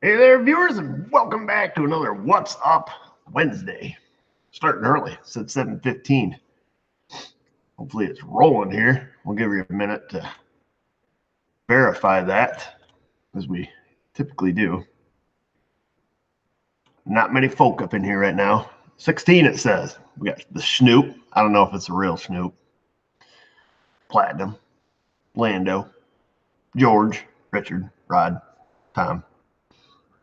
Hey there, viewers, and welcome back to another What's Up Wednesday. Starting early, it's at 7:15. Hopefully it's rolling here. We'll give you a minute to verify that, as we typically do. Not many folk up in here right now. 16 it says. We got the Snoop. I don't know if it's a real Snoop. Platinum. Lando. George. Richard. Rod. Tom.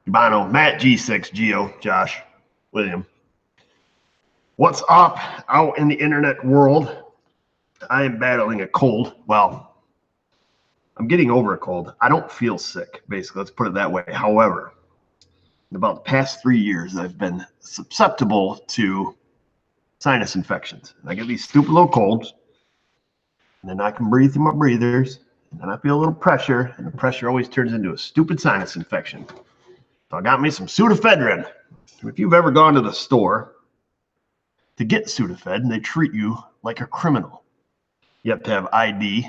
Bono, Matt, G6, Geo, Josh, William. What's up out in the internet world? I am battling a cold. Well, I'm getting over a cold. I don't feel sick, basically. Let's put it that way. However, in about the past 3 years, I've been susceptible to sinus infections. I get these stupid little colds, and then I can breathe through my breathers, and then I feel a little pressure, and the pressure always turns into a stupid sinus infection. So I got me some Sudafedrin. If you've ever gone to the store to get Sudafed, they treat you like a criminal. You have to have ID,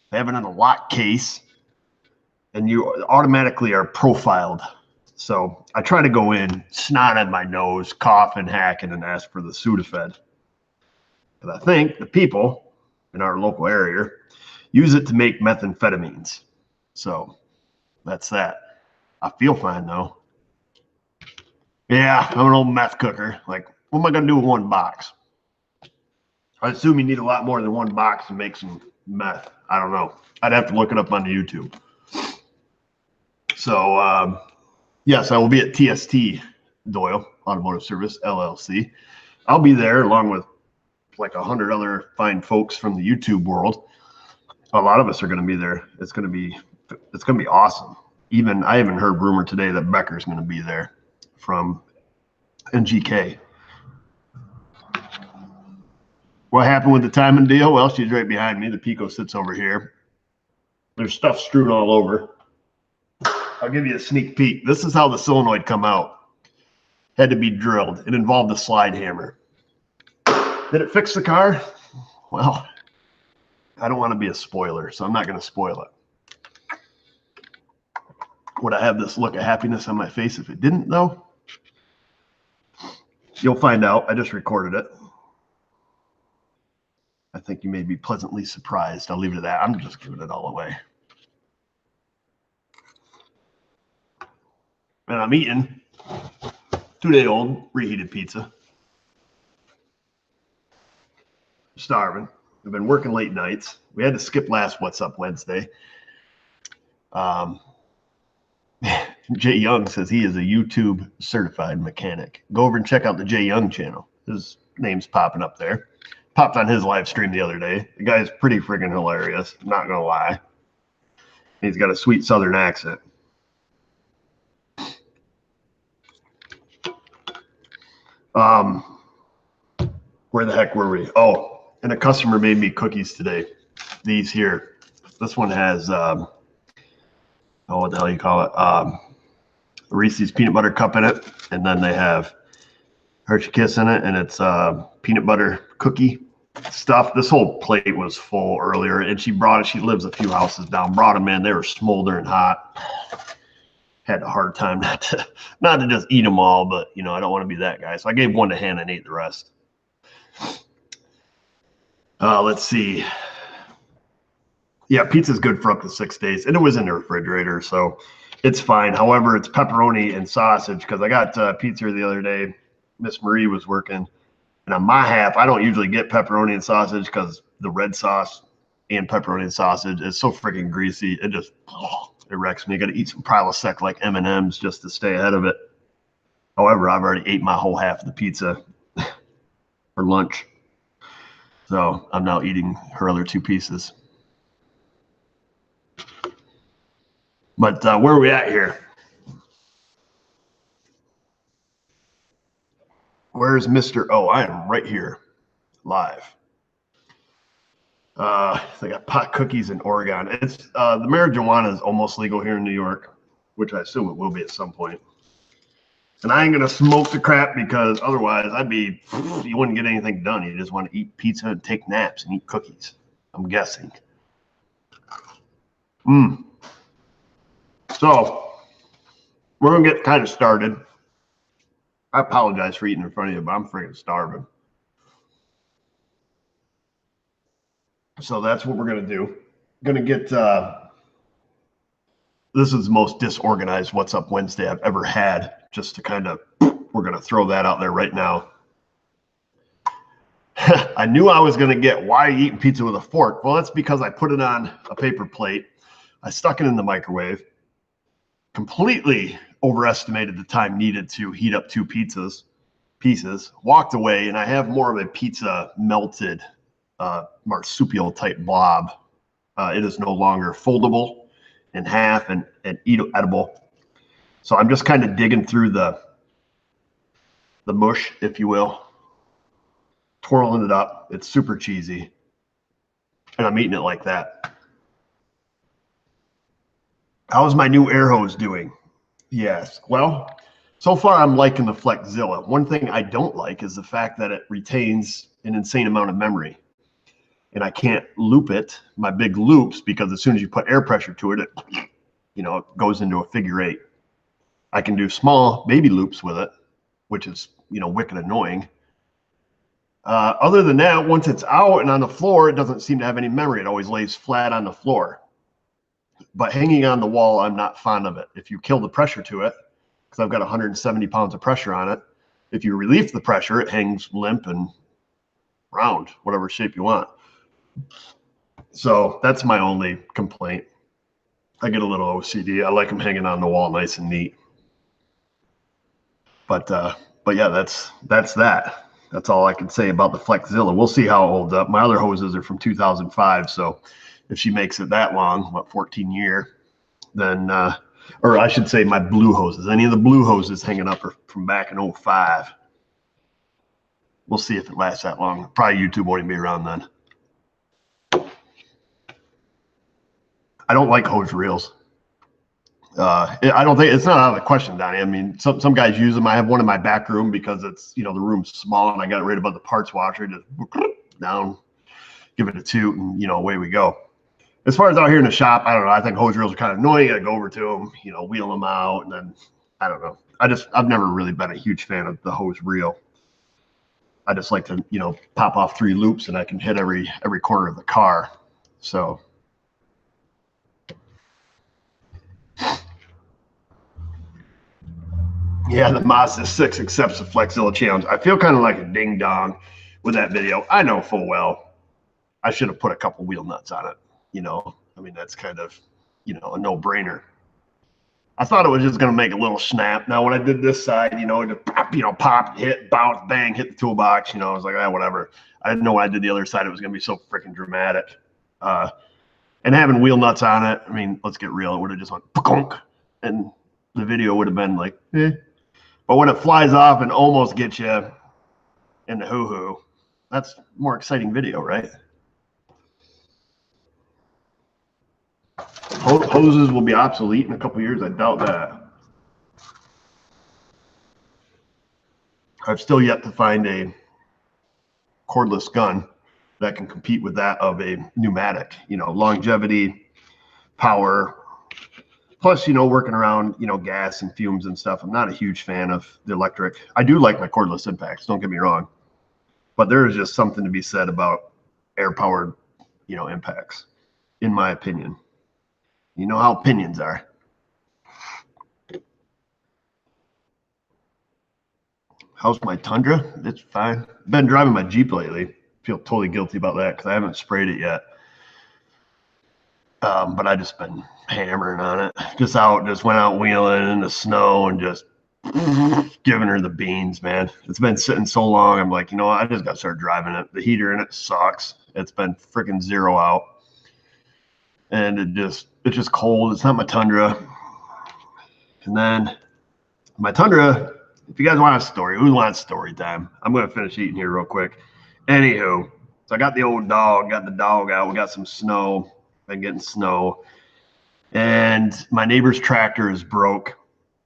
they have it in a lock case, and you automatically are profiled. So I try to go in, snot in my nose, coughing, hacking, and ask for the Sudafed. But I think the people in our local area use it to make methamphetamines. So that's that. I feel fine though. Yeah, I'm an old meth cooker. Like, what am I going to do with one box? I assume you need a lot more than one box to make some meth. I don't know. I'd have to look it up on YouTube. So, yes, I will be at TST Doyle Automotive Service, LLC. I'll be there along with like 100 other fine folks from the YouTube world. A lot of us are going to be there. It's going to be awesome. I even heard rumor today that Becker's going to be there from NGK. What happened with the timing deal? Well, she's right behind me. The Pico sits over here. There's stuff strewn all over. I'll give you a sneak peek. This is how the solenoid come out. Had to be drilled. It involved a slide hammer. Did it fix the car? Well, I don't want to be a spoiler, so I'm not going to spoil it. Would I have this look of happiness on my face if it didn't, though? You'll find out. I just recorded it. I think you may be pleasantly surprised. I'll leave it at that. I'm just giving it all away. And I'm eating 2-day-old reheated pizza. Starving. I've been working late nights. We had to skip last What's Up Wednesday. Jay Young says he is a YouTube certified mechanic. Go over and check out the Jay Young channel. His name's popping up there. Popped on his live stream the other day. The guy's pretty friggin' hilarious. I'm not gonna lie. He's got a sweet Southern accent. Where the heck were we? Oh, and a customer made me cookies today. These here. This one has what the hell you call it? Reese's peanut butter cup in it, and then they have Hershey Kiss in it, and it's peanut butter cookie stuff. This whole plate was full earlier, and she brought it. She lives a few houses down. Brought them in. They were smoldering hot. Had a hard time not to just eat them all, but I don't want to be that guy. So I gave one to Hannah and ate the rest. Let's see. Yeah, pizza's good for up to 6 days, and it was in the refrigerator, so it's fine. However, it's pepperoni and sausage because I got pizza the other day. Miss Marie was working, and on my half, I don't usually get pepperoni and sausage because the red sauce and pepperoni and sausage is so freaking greasy. It just it wrecks me. You got to eat some Prilosec like M&Ms just to stay ahead of it. However, I've already ate my whole half of the pizza for lunch, so I'm now eating her other 2 pieces. But where are we at here? Where's Mr. Oh, I am right here, live. They got pot cookies in Oregon. It's the marijuana is almost legal here in New York, which I assume it will be at some point. And I ain't gonna smoke the crap because otherwise you wouldn't get anything done. You just want to eat pizza and take naps and eat cookies. I'm guessing. So we're going to get kind of started. I apologize for eating in front of you, but I'm freaking starving. So that's what we're going to do. Going to get, this is the most disorganized What's Up Wednesday I've ever had, just to kind of, we're going to throw that out there right now. I knew I was going to get, why are you eating pizza with a fork? Well, that's because I put it on a paper plate. I stuck it in the microwave, completely overestimated the time needed to heat up 2 pieces, walked away, and I have more of a pizza melted marsupial type blob. It is no longer foldable in half and edible. So I'm just kind of digging through the mush, if you will, twirling it up. It's super cheesy, and I'm eating it like that. How's my new air hose doing? Yes. Well, so far I'm liking the Flexzilla. One thing I don't like is the fact that it retains an insane amount of memory. And I can't loop it, my big loops, because as soon as you put air pressure to it, it goes into a figure 8. I can do small baby loops with it, which is, wicked annoying. Other than that, once it's out and on the floor, it doesn't seem to have any memory. It always lays flat on the floor. But hanging on the wall, I'm not fond of it. If you kill the pressure to it, because I've got 170 pounds of pressure on it, if you relieve the pressure, it hangs limp and round, whatever shape you want. So that's my only complaint. I get a little OCD. I like them hanging on the wall nice and neat. But yeah, that's that. That's all I can say about the Flexzilla. We'll see how it holds up. My other hoses are from 2005, so if she makes it that long, 14 year, then, or I should say my blue hoses. Any of the blue hoses hanging up are from back in 05. We'll see if it lasts that long. Probably YouTube won't even be around then. I don't like hose reels. I don't think it's not out of the question, Donnie. I mean, some guys use them. I have one in my back room because it's, the room's small and I got it right above the parts washer. Just down, give it a toot, and, away we go. As far as out here in the shop, I don't know. I think hose reels are kind of annoying. I go over to them, wheel them out, and then I don't know. I've never really been a huge fan of the hose reel. I just like to, pop off 3 loops and I can hit every corner of the car. So yeah, the Mazda 6 accepts the Flexzilla challenge. I feel kind of like a ding dong with that video. I know full well I should have put a couple wheel nuts on it. I mean, that's kind of, a no-brainer. I thought it was just going to make a little snap. Now, when I did this side, just pop, hit, bounce, bang, hit the toolbox, I was like, whatever. I didn't know when I did the other side, it was going to be so freaking dramatic. And having wheel nuts on it, I mean, let's get real. It would have just went, and the video would have been like, eh. But when it flies off and almost gets you in the hoo-hoo, that's more exciting video, right? Hoses will be obsolete in a couple years. I doubt that. I've still yet to find a cordless gun that can compete with that of a pneumatic. Longevity, power, plus, working around, gas and fumes and stuff. I'm not a huge fan of the electric. I do like my cordless impacts, don't get me wrong. But there is just something to be said about air-powered, impacts, in my opinion. You know how opinions are. How's my Tundra? It's fine. Been driving my Jeep lately. Feel totally guilty about that because I haven't sprayed it yet. But I just been hammering on it. Just went out wheeling in the snow and just giving her the beans, man. It's been sitting so long. I'm like, I just got to start driving it. The heater in it sucks. It's been freaking 0 out. And it's just cold. It's not my Tundra. And then my Tundra, if you guys want a story, who wants story time? I'm going to finish eating here real quick. Anywho, so I got the old dog, got the dog out. We got some snow. Been getting snow. And my neighbor's tractor is broke.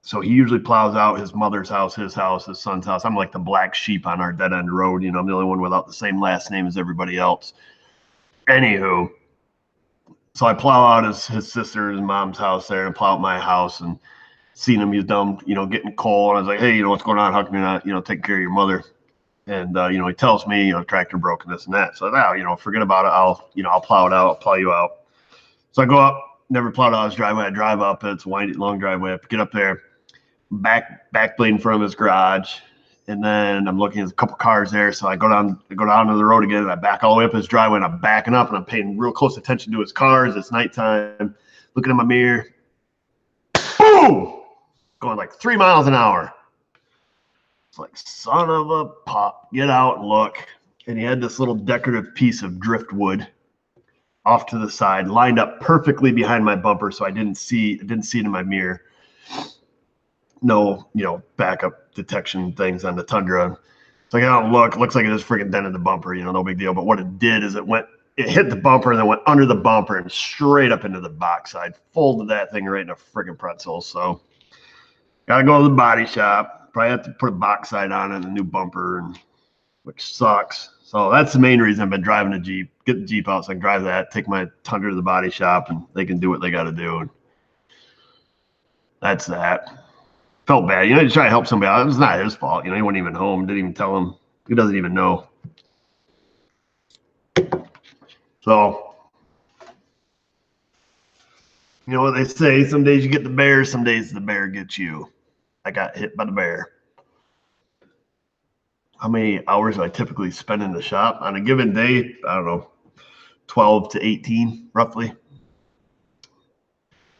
So he usually plows out his mother's house, his son's house. I'm like the black sheep on our dead end road. I'm the only one without the same last name as everybody else. Anywho, so I plow out his sister's mom's house there and plow out my house. And seen him, he's dumb, getting coal. And I was like, hey, what's going on? How come you're not, taking care of your mother? And, he tells me, tractor broke and this and that. So, forget about it. I'll plow it out. I'll plow you out. So I go up, never plowed out his driveway. I drive up. It's a windy, long driveway. I get up there, back blade in front of his garage. And then I'm looking at a couple cars there. So I go down to the road again, and I back all the way up his driveway, and I'm backing up, and I'm paying real close attention to his cars. It's nighttime, looking in my mirror. Boom! Going like 3 miles an hour. It's like, son of a pop, get out and look. And he had this little decorative piece of driftwood off to the side, lined up perfectly behind my bumper, so I didn't see it in my mirror. No, backup detection things on the Tundra. So I get out and look. It looks like it just freaking dented the bumper, no big deal. But what it did is it hit the bumper and then went under the bumper and straight up into the box side. Folded that thing right in a freaking pretzel. So got to go to the body shop. Probably have to put a box side on it and a new bumper, which sucks. So that's the main reason I've been driving a Jeep. Get the Jeep out so I can drive that, take my Tundra to the body shop, and they can do what they got to do. And that's that. Felt bad. You try to help somebody out. It was not his fault. He wasn't even home. Didn't even tell him. He doesn't even know. So, what they say, some days you get the bear, some days the bear gets you. I got hit by the bear. How many hours do I typically spend in the shop? On a given day, I don't know, 12 to 18, roughly.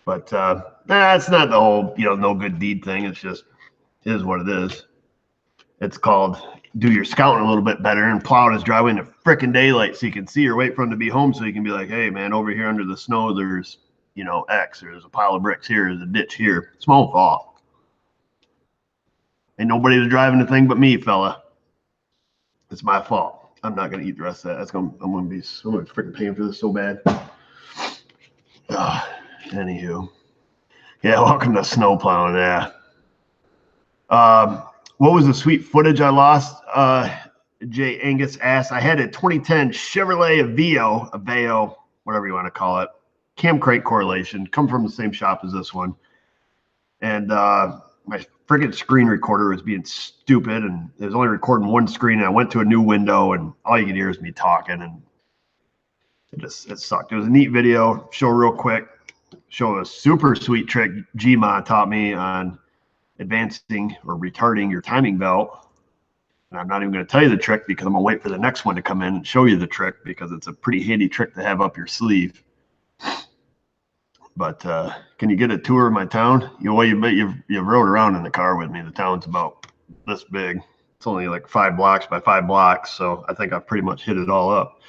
But it's not the whole, no good deed thing. It's just, it is what it is. It's called do your scouting a little bit better and plow his driveway in the frickin' daylight so you can see or wait for him to be home so you can be like, hey, man, over here under the snow, there's, X, or there's a pile of bricks here, there's a ditch here. It's my own fault. Ain't nobody was driving the thing but me, fella. It's my fault. I'm not going to eat the rest of that. I'm going to be freaking paying for this so bad. Anywho. Yeah, welcome to snow plowing. Yeah. What was the sweet footage I lost? Jay Angus asked. I had a 2010 Chevrolet Aveo, whatever you want to call it, cam crank correlation, come from the same shop as this one. And my friggin' screen recorder was being stupid, and it was only recording one screen, and I went to a new window, and all you could hear is me talking, and it sucked. It was a neat video. Show real quick. Show a super sweet trick Gma taught me on advancing or retarding your timing belt. And I'm not even going to tell you the trick because I'm going to wait for the next one to come in and show you the trick because it's a pretty handy trick to have up your sleeve. But can you get a tour of my town? You've rode around in the car with me. The town's about this big. It's only like 5 blocks by 5 blocks. So I think I've pretty much hit it all up.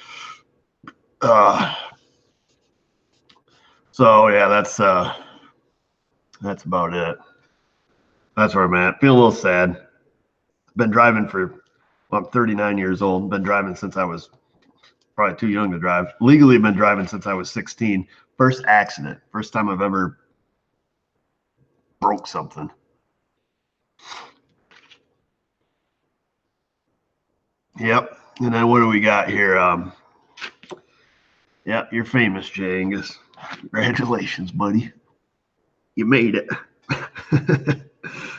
So yeah, that's about it. That's where I'm at. Feel a little sad. Been driving I'm 39 years old. Been driving since I was probably too young to drive. Legally been driving since I was 16. First accident. First time I've ever broke something. Yep. And then what do we got here? Yep, you're famous, Jay Angus. Congratulations, buddy. You made it.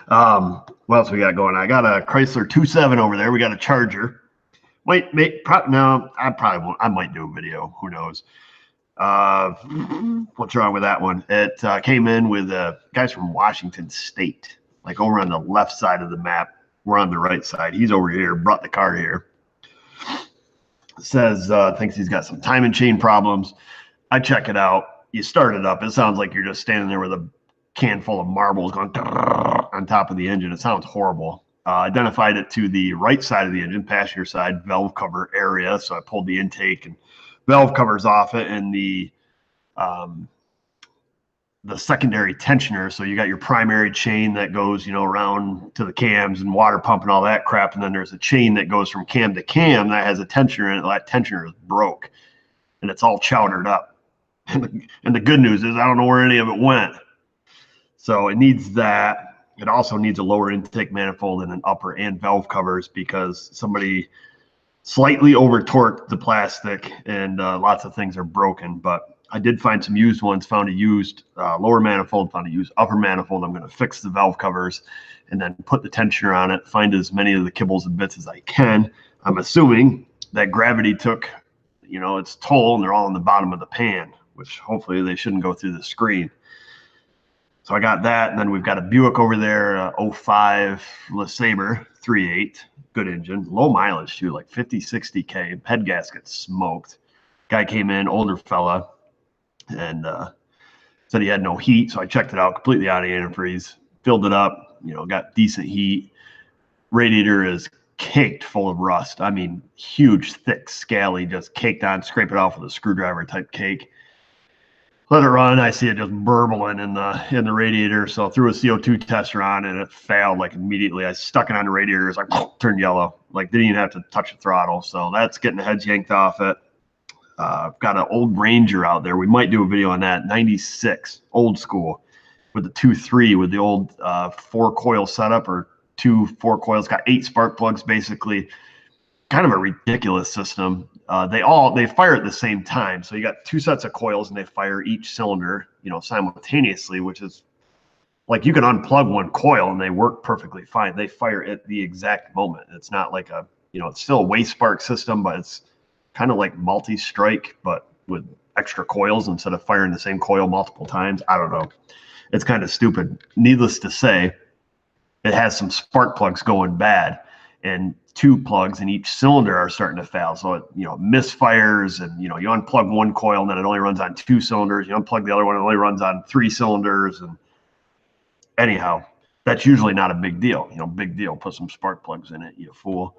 What else we got going? I got a Chrysler 2.7 over there. We got a Charger. No, I might do a video. Who knows? What's wrong with that one? It came in with guys from Washington State, like over on the left side of the map. We're on the right side. He's over here, brought the car here. Says, thinks he's got some timing chain problems. I check it out. You start it up. It sounds like you're just standing there with a can full of marbles going on top of the engine. It sounds horrible. Identified it to the right side of the engine, passenger side valve cover area. So I pulled the intake and valve covers off it, and the secondary tensioner. So you got your primary chain that goes, around to the cams and water pump and all that crap. And then there's a chain that goes from cam to cam that has a tensioner in it. That tensioner is broke and it's all chowdered up. And the good news is I don't know where any of it went. So it needs that. It also needs a lower intake manifold and an upper and valve covers because somebody slightly over torqued the plastic and lots of things are broken. But I did find some used ones, found a used lower manifold, found a used upper manifold. I'm going to fix the valve covers and then put the tensioner on it, find as many of the kibbles and bits as I can. I'm assuming that gravity took, its toll, and they're all in the bottom of the pan, which hopefully they shouldn't go through the screen. So I got that, and then we've got a Buick over there, 05 LeSabre 3.8, good engine, low mileage too, like 50, 60K, head gasket smoked. Guy came in, older fella, and said he had no heat, so I checked it out, completely out of antifreeze, filled it up, got decent heat. Radiator is caked full of rust. I mean, huge, thick, scaly, just caked on, scrape it off with a screwdriver type cake. Let it run. I see it just burbling in the radiator. So I threw a CO2 tester on and it failed like immediately. I stuck it on the radiator. It's like turned yellow. Like didn't even have to touch the throttle. So that's getting the heads yanked off it. I've got an old Ranger out there. We might do a video on that. 96, old school, with the 2.3 with the old 4-coil setup, or 2 4-coils. Got 8 spark plugs basically. Kind of a ridiculous system. They fire at the same time. So you got 2 sets of coils and they fire each cylinder, simultaneously, which is like you can unplug one coil and they work perfectly fine. They fire at the exact moment. It's not like it's still a waste spark system, but it's kind of like multi-strike, but with extra coils instead of firing the same coil multiple times. I don't know. It's kind of stupid. Needless to say, it has some spark plugs going bad, and 2 plugs in each cylinder are starting to fail. So it, misfires, and, you unplug one coil and then it only runs on 2 cylinders. You unplug the other one, it only runs on 3 cylinders. And anyhow, that's usually not a big deal. Big deal, put some spark plugs in it, you fool.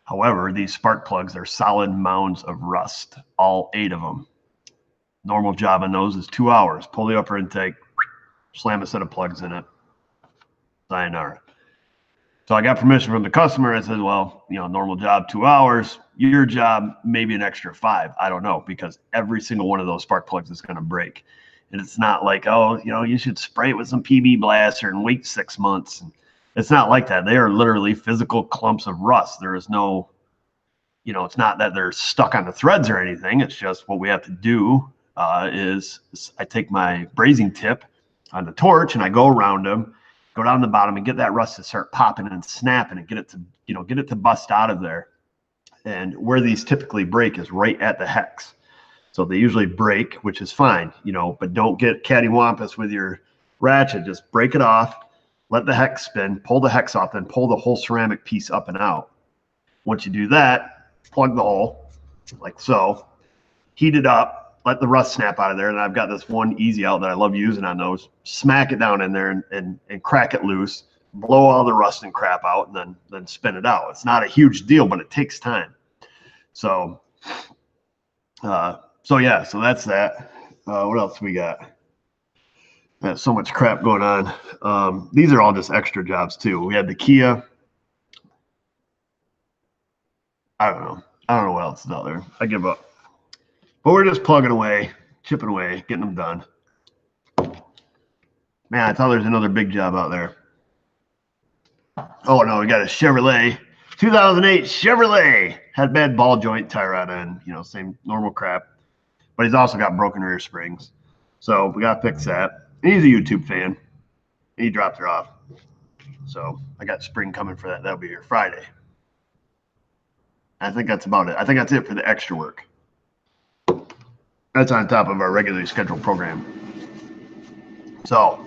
However, these spark plugs are solid mounds of rust, all 8 of them. Normal job on those is 2 hours. Pull the upper intake, slam a set of plugs in it. Sayonara. So I got permission from the customer. I said, well, normal job, 2 hours. Your job, maybe an extra 5. I don't know, because every single one of those spark plugs is going to break. And it's not like, oh, you should spray it with some PB blaster and wait 6 months. It's not like that. They are literally physical clumps of rust. There is no, it's not that they're stuck on the threads or anything. It's just what we have to do is I take my brazing tip on the torch and I go around them, go down the bottom and get that rust to start popping and snapping and get it to bust out of there. And where these typically break is right at the hex. So they usually break, which is fine, but don't get cattywampus with your ratchet. Just break it off. Let the hex spin, pull the hex off, then pull the whole ceramic piece up and out. Once you do that, plug the hole like so, heat it up, let the rust snap out of there. And I've got this one easy out that I love using on those. Smack it down in there and crack it loose, blow all the rust and crap out, and then spin it out. It's not a huge deal, but it takes time. So yeah, so that's that. What else we got? There's so much crap going on. These are all just extra jobs too. We had the Kia. I don't know what else is out there. I give up. But we're just plugging away, chipping away, getting them done. Man, I thought there's another big job out there. Oh no, we got a Chevrolet, 2008 Chevrolet. Had bad ball joint tie rod end, same normal crap. But he's also got broken rear springs. So we got to fix that. And he's a YouTube fan. He dropped her off. So I got spring coming for that. That'll be here Friday. I think that's about it. I think that's it for the extra work. That's on top of our regularly scheduled program. So,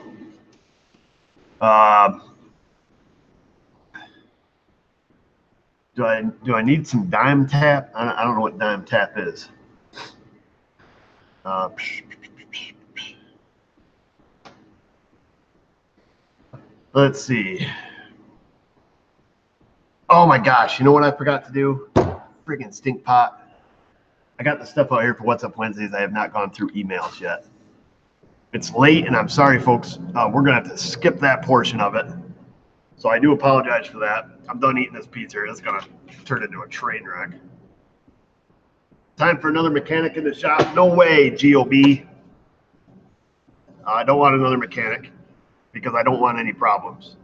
do I need some dime tap? I don't know what dime tap is. Let's see. Oh my gosh, you know what I forgot to do? Freaking stink pot. I got the stuff out here for What's Up Wednesdays. I have not gone through emails yet. It's late, and I'm sorry, folks. We're going to have to skip that portion of it. So I do apologize for that. I'm done eating this pizza. It's going to turn into a train wreck. Time for another mechanic in the shop? No way, GOB. I don't want another mechanic because I don't want any problems.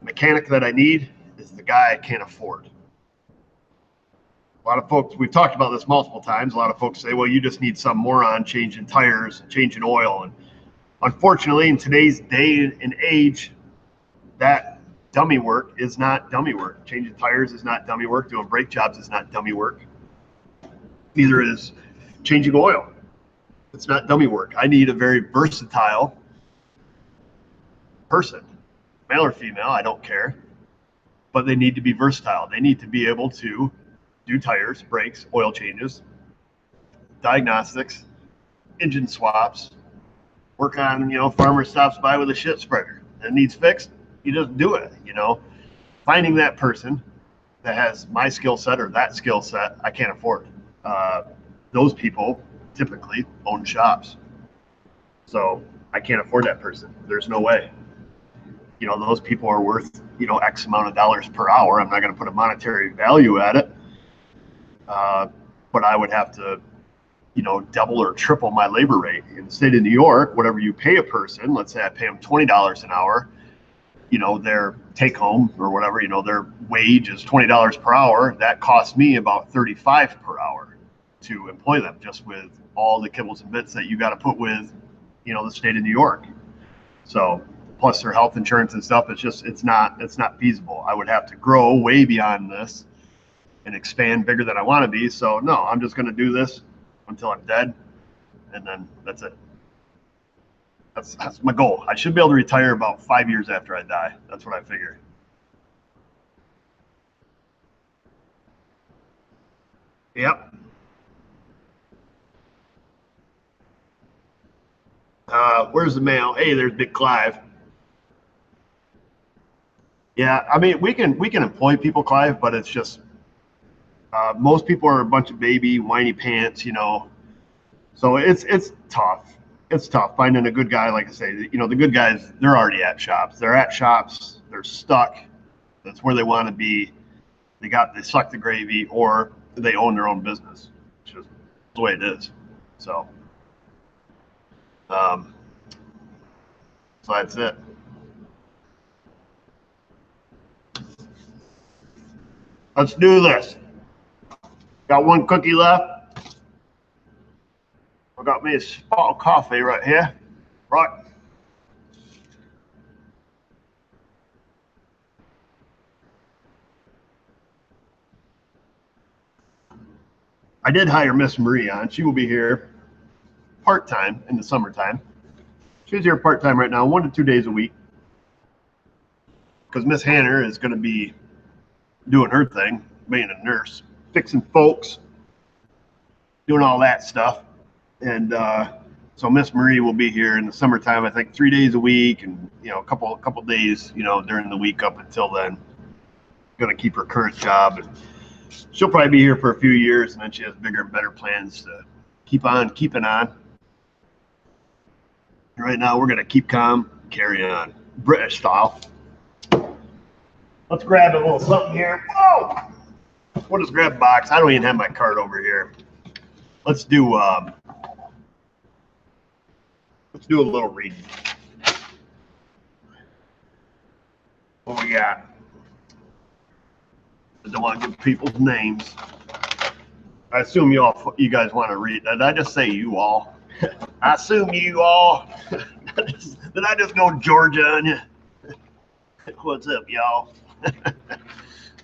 The mechanic that I need is the guy I can't afford. A lot of folks, we've talked about this multiple times. A lot of folks say, well, you just need some moron changing tires, changing oil. And unfortunately, in today's day and age, that dummy work is not dummy work. Changing tires is not dummy work. Doing brake jobs is not dummy work. Neither is changing oil. It's not dummy work. I need a very versatile person, male or female, I don't care, but they need to be versatile. They need to be able to do tires, brakes, oil changes, diagnostics, engine swaps, work on, farmer stops by with a shit spreader and it needs fixed. You just do it, Finding that person that has my skill set or that skill set, I can't afford. Those people typically own shops. So I can't afford that person. There's no way. Those people are worth, X amount of dollars per hour. I'm not going to put a monetary value at it. But I would have to, double or triple my labor rate. In the state of New York, whatever you pay a person, let's say I pay them $20 an hour, their take home or whatever, their wage is $20 per hour. That costs me about $35 per hour to employ them, just with all the kibbles and bits that you got to put with, the state of New York. So plus their health insurance and stuff, it's not feasible. I would have to grow way beyond this and expand bigger than I want to be. So no, I'm just going to do this until I'm dead, and then that's it. That's my goal. I should be able to retire about 5 years after I die. That's what I figure. Yep. Where's the mail? Hey, there's Big Clive. Yeah, I mean, we can employ people, Clive, but it's just most people are a bunch of baby whiny pants, So it's tough. It's tough finding a good guy. Like I say, the good guys, they're already at shops. They're at shops. They're stuck. That's where they want to be. They suck the gravy, or they own their own business. It's just the way it is. So, so that's it. Let's do this. Got one cookie left. I got me a spot of coffee right here. Right. I did hire Miss Marie on. She will be here part-time in the summertime. She's here part-time right now, 1 to 2 days a week. Because Miss Hanner is going to be doing her thing, being a nurse, fixing folks, doing all that stuff. And so Miss Marie will be here in the summertime, I think 3 days a week, and a couple days, during the week up until then. Going to keep her current job, and she'll probably be here for a few years, and then she has bigger and better plans to keep on keeping on. Right now, we're going to keep calm, carry on, British style. Let's grab a little something here. Whoa! We'll just grab a box. I don't even have my card over here. Let's do a little reading. What we got? I don't want to give people's names. I assume you guys want to read. Did I just say you all? I assume you all. Did I just go Georgia on you? What's up, y'all?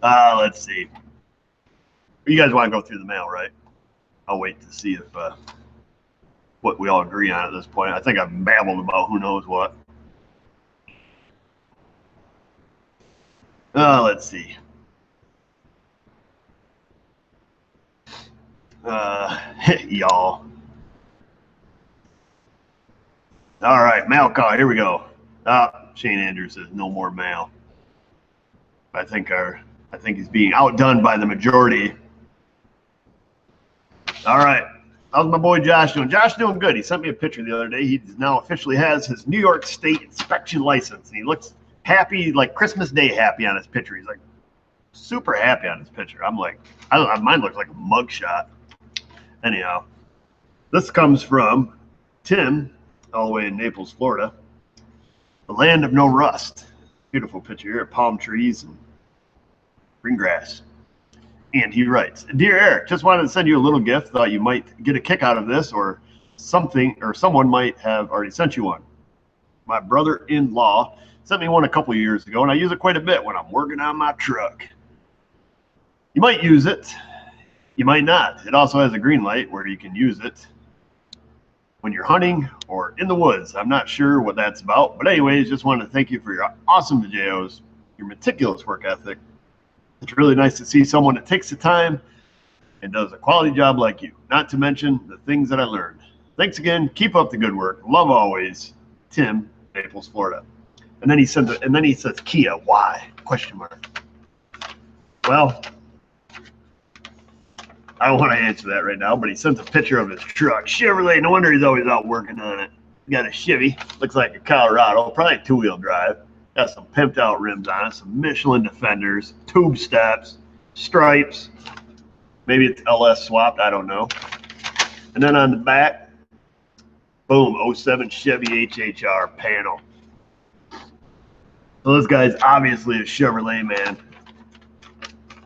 Let's see. You guys want to go through the mail, right? I'll wait to see if what we all agree on at this point. I think I've babbled about who knows what. Let's see. Y'all. All right, mail call. Here we go. Shane Andrews says no more mail. I think he's being outdone by the majority. All right. How's my boy Josh doing? Josh doing good. He sent me a picture the other day. He now officially has his New York State inspection license, and he looks happy, like Christmas Day happy on his picture. He's like super happy on his picture. I'm like, I don't know, mine looks like a mugshot. Anyhow, this comes from Tim, all the way in Naples, Florida. The land of no rust. Beautiful picture here, palm trees and green grass. And he writes, Dear Eric, just wanted to send you a little gift. Thought you might get a kick out of this, or something, or someone might have already sent you one. My brother-in-law sent me one a couple years ago, and I use it quite a bit when I'm working on my truck. You might use it. You might not. It also has a green light where you can use it when you're hunting or in the woods. I'm not sure what that's about, but anyways, just wanted to thank you for your awesome videos, your meticulous work ethic. It's really nice to see someone that takes the time and does a quality job like you, not to mention the things that I learned. Thanks again. Keep up the good work. Love always, Tim, Naples, Florida. And then he says, Kia, why? Question mark. Well, I don't want to answer that right now, but he sent a picture of his truck. Chevrolet, no wonder he's always out working on it. He got a Chevy, looks like a Colorado, probably two-wheel drive. Got some pimped out rims on it, some Michelin Defenders, tube steps, stripes. Maybe it's LS swapped, I don't know. And then on the back, boom, 07 Chevy HHR panel. So this guy's obviously a Chevrolet man.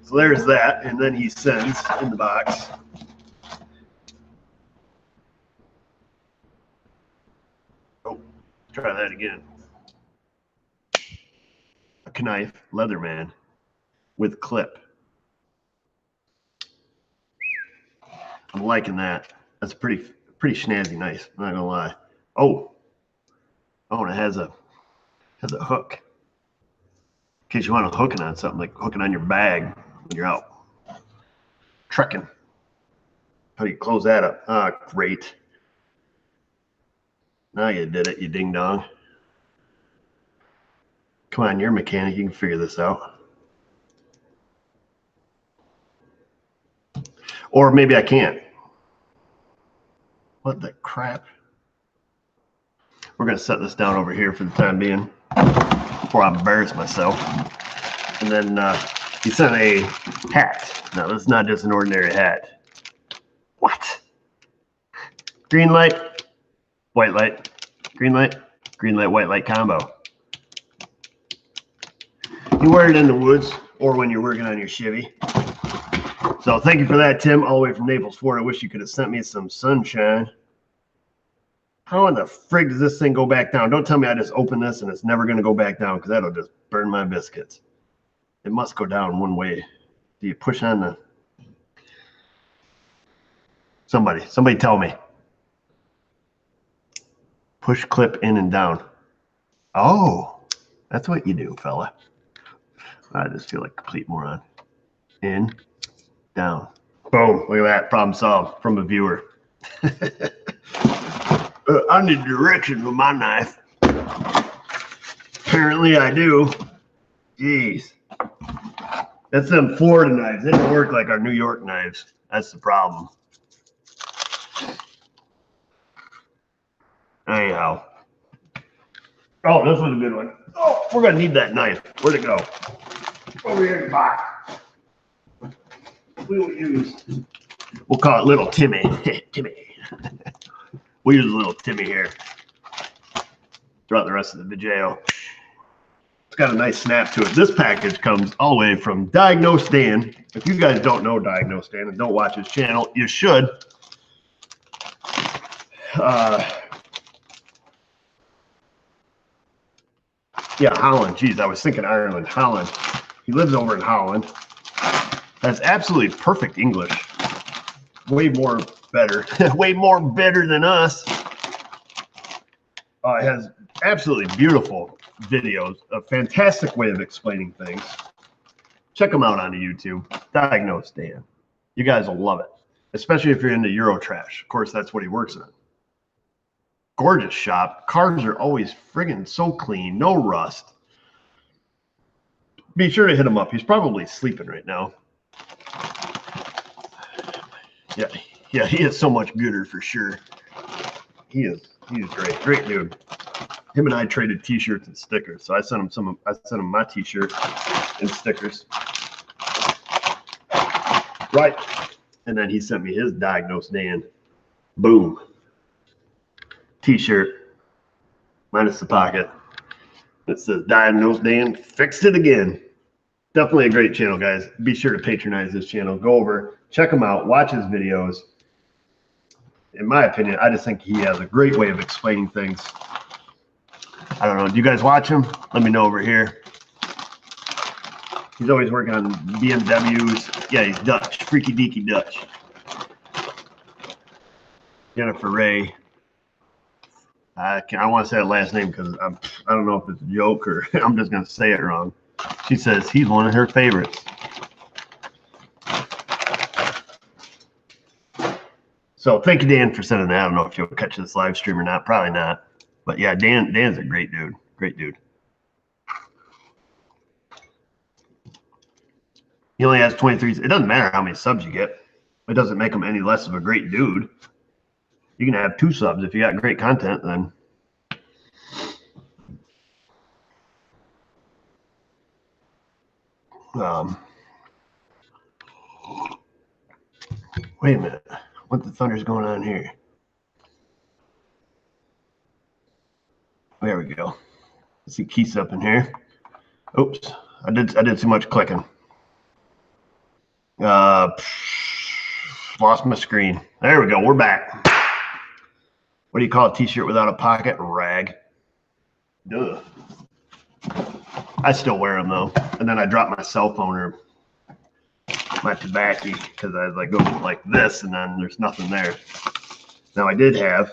So there's that, and then he sends in the box try that again. A knife, Leatherman with clip. I'm liking that. That's pretty snazzy nice, I'm not gonna lie. Oh, and it has a hook. In case you want to hook it on something, like hooking on your bag when you're out trekking. How do you close that up? Ah, great. Now you did it, you ding dong. Come on, you're a mechanic, you can figure this out. Or maybe I can't. What the crap? We're gonna set this down over here for the time being before I embarrass myself. And then he sent a hat. Now this is not just an ordinary hat. What? Green light, white light, green light, white light combo. You wear it in the woods or when you're working on your Chevy. So thank you for that, Tim, all the way from Naples, Florida. I wish you could have sent me some sunshine. How in the frig does this thing go back down? Don't tell me I just open this and it's never going to go back down, because that'll just burn my biscuits. It must go down one way. Do you push on the... Somebody tell me. Push clip in and down. Oh, that's what you do, fella. I just feel like a complete moron. In, down. Boom, look at that, problem solved from a viewer. I need directions with my knife. Apparently I do. Jeez. That's them Florida knives. They don't work like our New York knives. That's the problem. Anyhow. Oh, this was a good one. Oh, we're going to need that knife. Where'd it go? Over here in the box. We will use, we'll call it Little Timmy. Timmy. We'll use Little Timmy here throughout the rest of the video. It's got a nice snap to it. This package comes all the way from Diagnosed Dan. If you guys don't know Diagnosed Dan and don't watch his channel, you should. Yeah, Holland. Geez, I was thinking Ireland. Holland. He lives over in Holland. Has absolutely perfect English. Way more better. Way more better than us. It has absolutely beautiful videos. A fantastic way of explaining things. Check him out on the YouTube. Diagnosed Dan. You guys will love it. Especially if you're into Eurotrash. Of course, that's what he works on. Gorgeous shop. Cars are always friggin' so clean. No rust. Be sure to hit him up. He's probably sleeping right now. Yeah, he is so much gooder for sure. He's great dude. Him and I traded t-shirts and stickers. So I sent him my t-shirt and stickers. Right. And then he sent me his Diagnosed Dan. Boom. T-shirt minus the pocket. It says Diagnosed Dan fixed it again. Definitely a great channel, guys. Be sure to patronize this channel. Go over, check him out, watch his videos. In my opinion, I just think he has a great way of explaining things. I don't know. Do you guys watch him? Let me know over here. He's always working on BMWs. Yeah, he's Dutch. Freaky deaky Dutch. Jennifer Ray. I want to say that last name because I don't know if it's a joke or I'm just going to say it wrong. She says he's one of her favorites. So thank you, Dan, for sending that. I don't know if you'll catch this live stream or not. Probably not. But yeah, Dan's a great dude. Great dude. He only has 23. It doesn't matter how many subs you get. It doesn't make him any less of a great dude. You can have 2 subs if you got great content, then. Wait a minute. What the thunder's going on here? There we go. Let's see Keith's up in here. Oops. I did too much clicking. Lost my screen. There we go. We're back. What do you call a t-shirt without a pocket? Rag. Duh. I still wear them though. And then I drop my cell phone or my tobacco because I like go like this and then there's nothing there. Now I did have,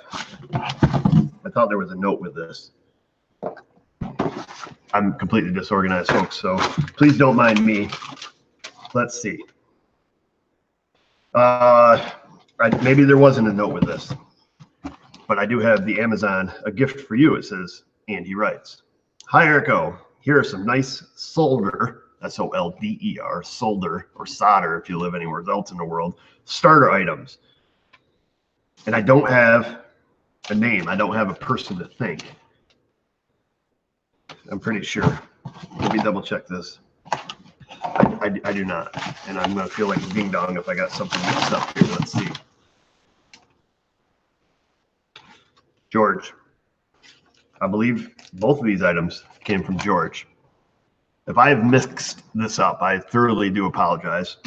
I thought there was a note with this. I'm completely disorganized, folks, so please don't mind me. Let's see. Maybe there wasn't a note with this, but I do have the Amazon, a gift for you. It says, and he writes, "Hi, Erico. Here are some nice solder, S-O-L-D-E-R, solder or solder if you live anywhere else in the world, starter items. And I don't have a name. I don't have a person to thank. I'm pretty sure. Let me double check this. I do not. And I'm going to feel like a ding dong if I got something mixed up here. Let's see. George. I believe both of these items came from George. If I have mixed this up, I thoroughly do apologize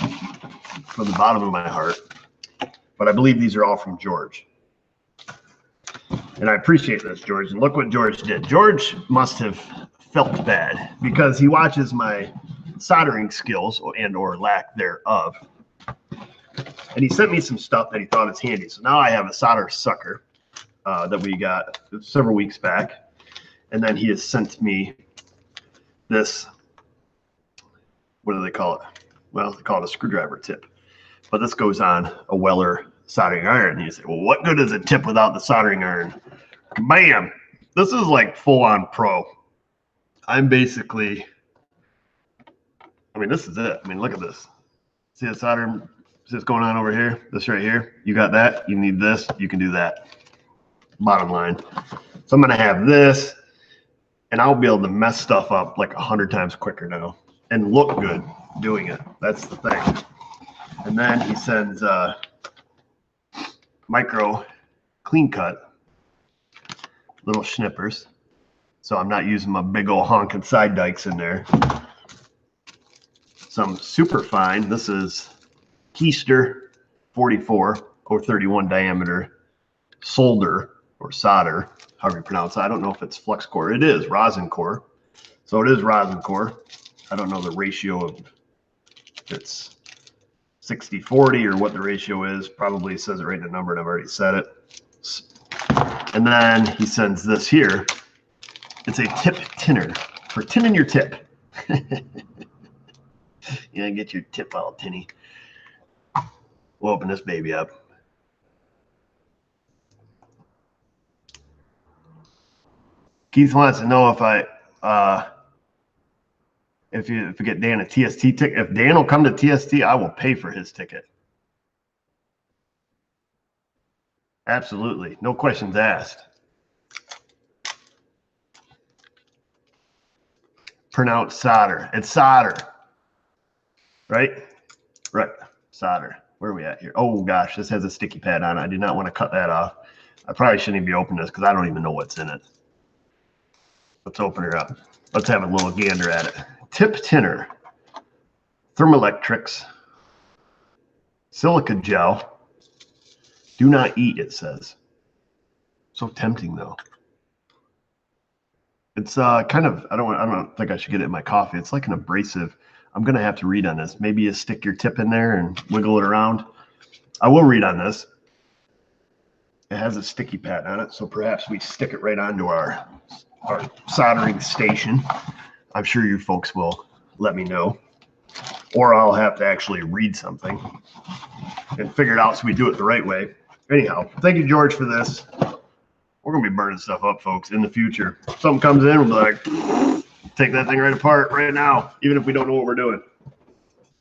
from the bottom of my heart. But I believe these are all from George. And I appreciate this, George. And look what George did. George must have felt bad because he watches my soldering skills and or lack thereof. And he sent me some stuff that he thought is handy. So now I have a solder sucker that we got several weeks back. And then he has sent me this, what do they call it? Well, they call it a screwdriver tip. But this goes on a Weller soldering iron. And you say, well, what good is a tip without the soldering iron? Bam! This is like full-on pro. I'm basically, I mean, this is it. I mean, look at this. See the solder? See what's going on over here? This right here. You got that. You need this. You can do that. Bottom line. So I'm going to have this, and I'll be able to mess stuff up like 100 times quicker now and look good doing it. That's the thing. And then he sends micro clean cut little schnippers. So I'm not using my big old honking side dikes in there. Some super fine. This is Keister 44 or 31 diameter solder or solder, however you pronounce it. I don't know if it's flux core. It is rosin core. So it is rosin core. I don't know the ratio of if it's 60-40 or what the ratio is. Probably says it right in the number and I've already said it. And then he sends this here. It's a tip tinner for tinning your tip. Yeah, get your tip all tinny. We'll open this baby up. Keith wants to know if if you get Dan a TST ticket. If Dan will come to TST, I will pay for his ticket. Absolutely. No questions asked. Pronounce solder. It's solder. Right? Right. Solder. Where are we at here? Oh, gosh. This has a sticky pad on it. I do not want to cut that off. I probably shouldn't even be opening this because I don't even know what's in it. Let's open her up. Let's have a little gander at it. Tip tinner. Thermoelectrics, silica gel. Do not eat, it says. So tempting though. It's kind of, I don't think I should get it in my coffee. It's like an abrasive. I'm going to have to read on this. Maybe you stick your tip in there and wiggle it around. I will read on this. It has a sticky pad on it, so perhaps we stick it right onto our soldering station. I'm sure you folks will let me know. Or I'll have to actually read something and figure it out so we do it the right way. Anyhow, thank you, George, for this. We're going to be burning stuff up, folks, in the future. If something comes in, we'll be like, take that thing right apart right now, even if we don't know what we're doing.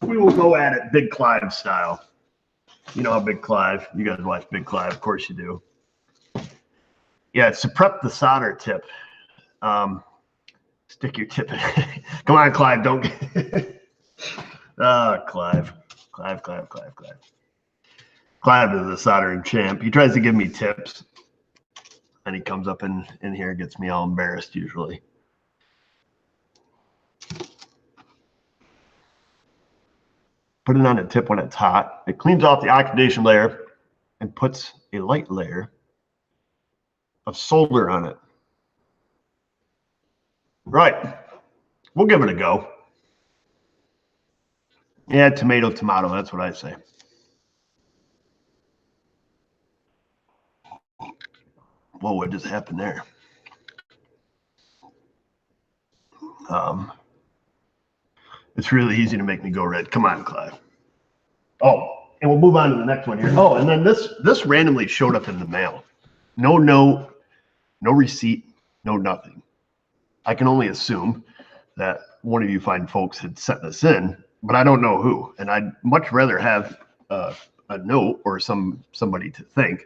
We will go at it Big Clive style. You know how Big Clive, you guys watch Big Clive, of course you do. Yeah, it's to prep the solder tip. Stick your tip in. Come on, Clive, don't get Clive. Clive is a soldering champ. He tries to give me tips. And he comes up in here and gets me all embarrassed usually. Put it on a tip when it's hot. It cleans off the oxidation layer and puts a light layer of solder on it. Right. We'll give it a go. Yeah, tomato. That's what I say. Whoa, what just happened there? It's really easy to make me go red. Come on, Clive. Oh, and we'll move on to the next one here. Oh, and then this randomly showed up in the mail. No note, no receipt, no nothing. I can only assume that one of you fine folks had sent this in, but I don't know who. And I'd much rather have a note or somebody to thank.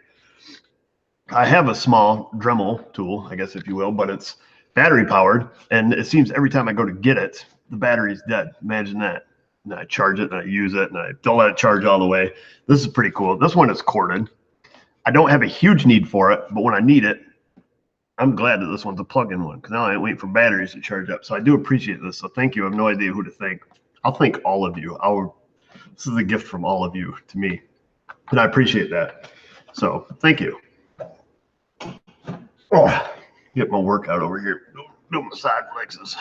I have a small Dremel tool, I guess, if you will, but it's battery powered. And it seems every time I go to get it, the battery's dead. Imagine that. And I charge it and I use it and I don't let it charge all the way. This is pretty cool. This one is corded. I don't have a huge need for it, but when I need it, I'm glad that this one's a plug-in one because now I ain't waiting for batteries to charge up. So I do appreciate this. So thank you. I have no idea who to thank. I'll thank all of you. This is a gift from all of you to me. And I appreciate that. So thank you. Oh, get my workout over here. Do my side flexes.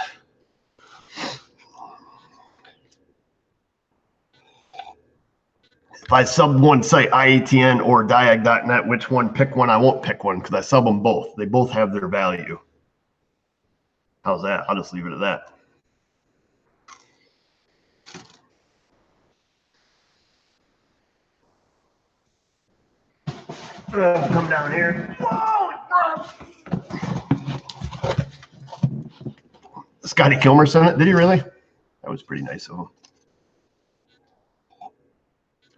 If I sub one site, IATN or Diag.net, which one? Pick one. I won't pick one because I sub them both. They both have their value. How's that? I'll just leave it at that. Come down here. Whoa, Scotty Kilmer sent it. Did he really? That was pretty nice of him.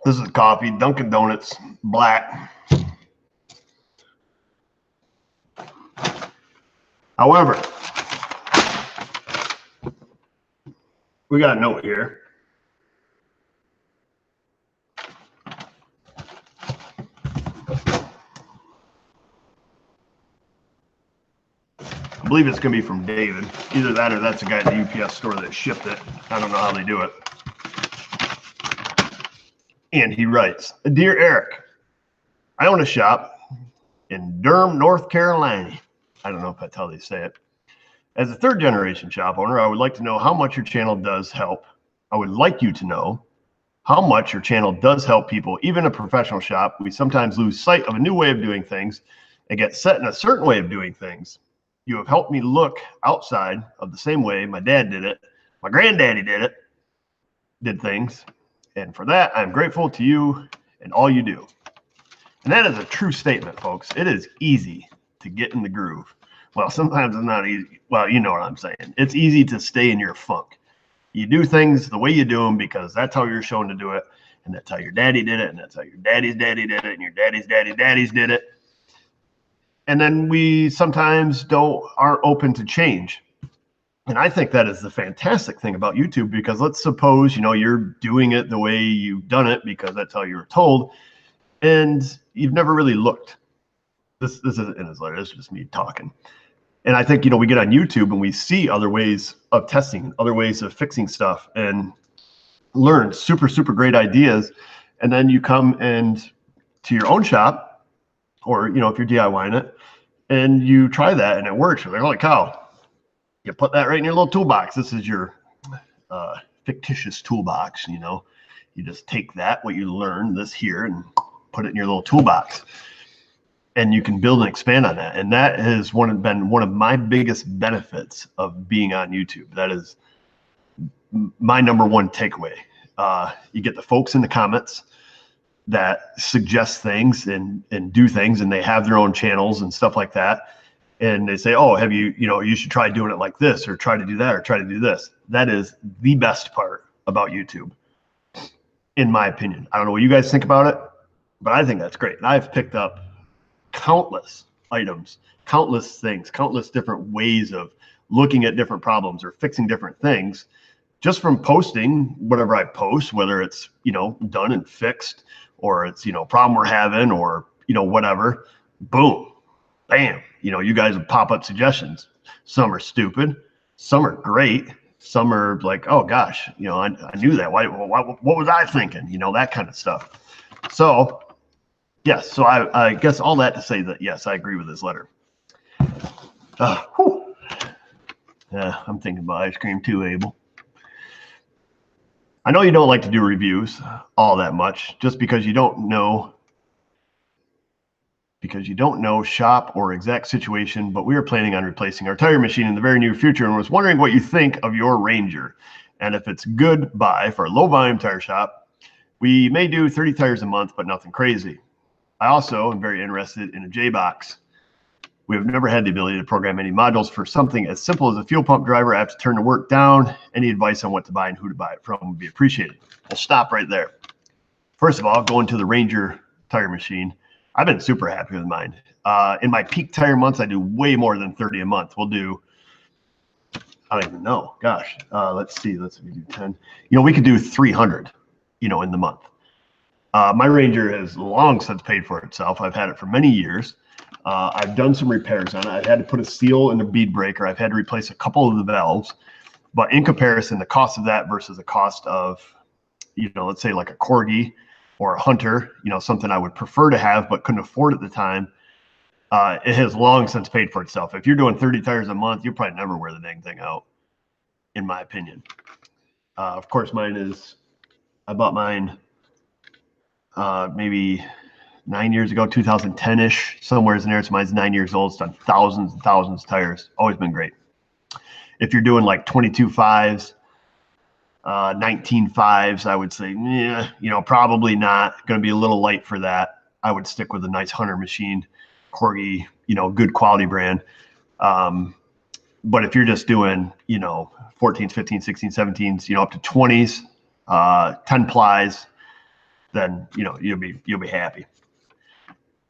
This is coffee, Dunkin' Donuts, black. However, we got a note here. I believe it's going to be from David. Either that or that's a guy at the UPS store that shipped it. I don't know how they do it. And he writes, Dear Eric, I own a shop in Durham, North Carolina. I don't know if that's how they say it. As a third generation shop owner, I would like to know how much your channel does help. I would like you to know how much your channel does help people. Even a professional shop, we sometimes lose sight of a new way of doing things and get set in a certain way of doing things. You have helped me look outside of the same way my dad did it, my granddaddy did things. And for that, I'm grateful to you and all you do. And that is a true statement, folks. It is easy to get in the groove. Well, sometimes it's not easy. Well, you know what I'm saying. It's easy to stay in your funk. You do things the way you do them because that's how you're shown to do it. And that's how your daddy did it. And that's how your daddy's daddy did it. And your daddy's daddy's did it. And then we sometimes aren't open to change. And I think that is the fantastic thing about YouTube, because let's suppose, you're doing it the way you've done it because that's how you were told, and you've never really looked. This isn't in his letter. This is just me talking. And I think, we get on YouTube and we see other ways of testing, other ways of fixing stuff. And learn super, super great ideas. And then you come and to your own shop, or, if you're DIYing it, and you try that and it works. You're like, holy cow. You put that right in your little toolbox. This is your fictitious toolbox, You just take that, what you learned this here, and put it in your little toolbox. And you can build and expand on that. And that has been one of my biggest benefits of being on YouTube. That is my number one takeaway. You get the folks in the comments that suggest things and do things, and they have their own channels and stuff like that. And they say, oh, have you, you should try doing it like this, or try to do that, or try to do this. That is the best part about YouTube, in my opinion. I don't know what you guys think about it, but I think that's great. And I've picked up countless items, countless things, countless different ways of looking at different problems or fixing different things just from posting whatever I post, whether it's, done and fixed, or it's, problem we're having, or, whatever. Boom, bam. You guys would pop up suggestions. Some are stupid. Some are great. Some are like, oh gosh, I knew that. What was I thinking? That kind of stuff. So yes, so I guess all that to say that, yes, I agree with this letter. Yeah, I'm thinking about ice cream too, Abel. I know you don't like to do reviews all that much, just because you don't know shop or exact situation, but we are planning on replacing our tire machine in the very near future, and was wondering what you think of your Ranger, and if it's good buy for a low volume tire shop. We may do 30 tires a month, but nothing crazy. I also am very interested in a J-Box. We have never had the ability to program any modules for something as simple as a fuel pump driver. I have to turn the work down. Any advice on what to buy and who to buy it from would be appreciated. We'll stop right there. First of all, going to the Ranger tire machine, I've been super happy with mine. In my peak tire months, I do way more than 30 a month. We'll do, I don't even know. Gosh, let's see. Let's do 10. We could do 300, in the month. My Ranger has long since paid for itself. I've had it for many years. I've done some repairs on it. I've had to put a seal in a bead breaker. I've had to replace a couple of the valves. But in comparison, the cost of that versus the cost of, let's say like a Corgi or a Hunter, something I would prefer to have but couldn't afford at the time, it has long since paid for itself. If you're doing 30 tires a month, you'll probably never wear the dang thing out, in my opinion. Of course, I bought mine maybe 9 years ago, 2010-ish, somewhere in there. So mine's 9 years old. It's done thousands and thousands of tires. Always been great. If you're doing like 22.5s, 19.5s, I would say, probably not. Going to be a little light for that. I would stick with a nice Hunter machine, Corgi, good quality brand. But if you're just doing, 14s, 15s, 16s, 17s, up to 20s, 10 plies, then, you'll be happy.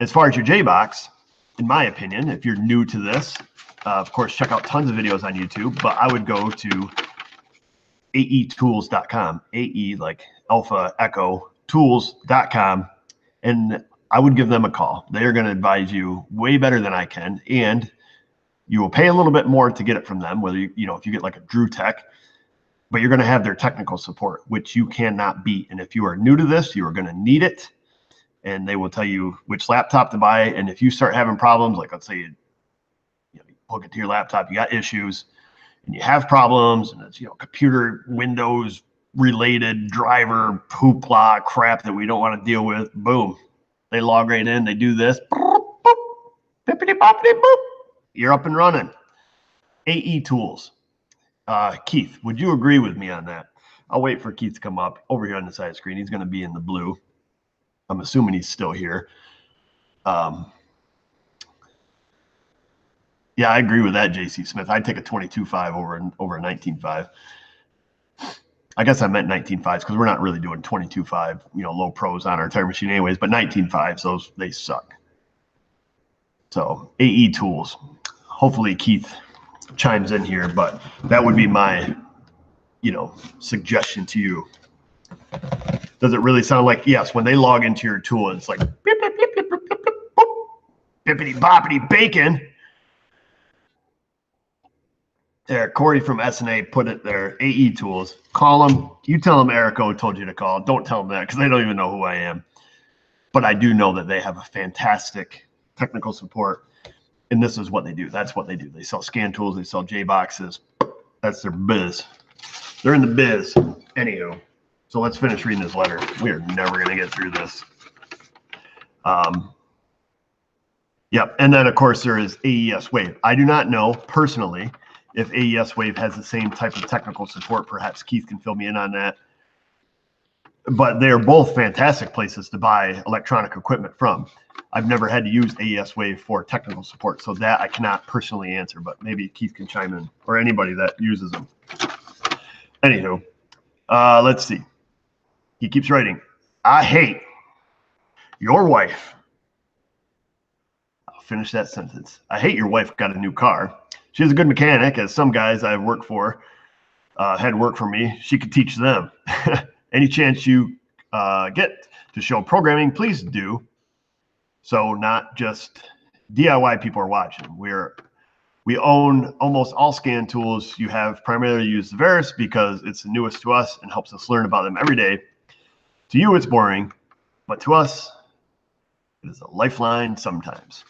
As far as your J-Box, in my opinion, if you're new to this, of course, check out tons of videos on YouTube, but I would go to aetools.com, AE like Alpha Echo Tools.com, and I would give them a call. They are going to advise you way better than I can, and you will pay a little bit more to get it from them, whether if you get like a Drew Tech, but you're going to have their technical support, which you cannot beat. And if you are new to this, you are going to need it. And they will tell you which laptop to buy. And if you start having problems, like let's say you hook it to your laptop, you got issues and you have problems, and it's computer Windows related driver hoopla crap that we don't want to deal with, boom, they log right in, they do this, bippity boppity boop, you're up and running. AE Tools. Keith, would you agree with me on that? I'll wait for Keith to come up over here on the side screen. He's going to be in the blue. I'm assuming he's still here. Yeah, I agree with that, JC Smith. I'd take a 22.5 over a 19.5. I guess I meant 19.5s because we're not really doing 22.5, low pros on our tire machine anyways, but 19.5s, they suck. So AE Tools. Hopefully Keith chimes in here, but that would be my, suggestion to you. Does it really sound like, yes, when they log into your tool, it's like, beep, beep, beep, beep, beep, beep, boop, bippity boppity bacon. There, Corey from SNA put it there. AE Tools. Call them. You tell them Erico told you to call. Don't tell them that because they don't even know who I am. But I do know that they have a fantastic technical support. And this is what they do. That's what they do. They sell scan tools. They sell J boxes. That's their biz. They're in the biz. Anywho, so let's finish reading this letter. We are never going to get through this. Yep. And then, of course, there is AES Wave. I do not know personally if AES Wave has the same type of technical support. Perhaps Keith can fill me in on that. But they're both fantastic places to buy electronic equipment from. I've never had to use AES Wave for technical support, so that I cannot personally answer, but maybe Keith can chime in, or anybody that uses them. Anywho, let's see. He keeps writing, I hate your wife. I'll finish that sentence. I hate your wife got a new car. She's a good mechanic, as some guys I've worked for had work for me. She could teach them. Any chance you get to show programming, please do. So not just DIY people are watching. We own almost all scan tools. You have primarily used the Veris because it's the newest to us and helps us learn about them every day. To you, it's boring, but to us, it is a lifeline sometimes.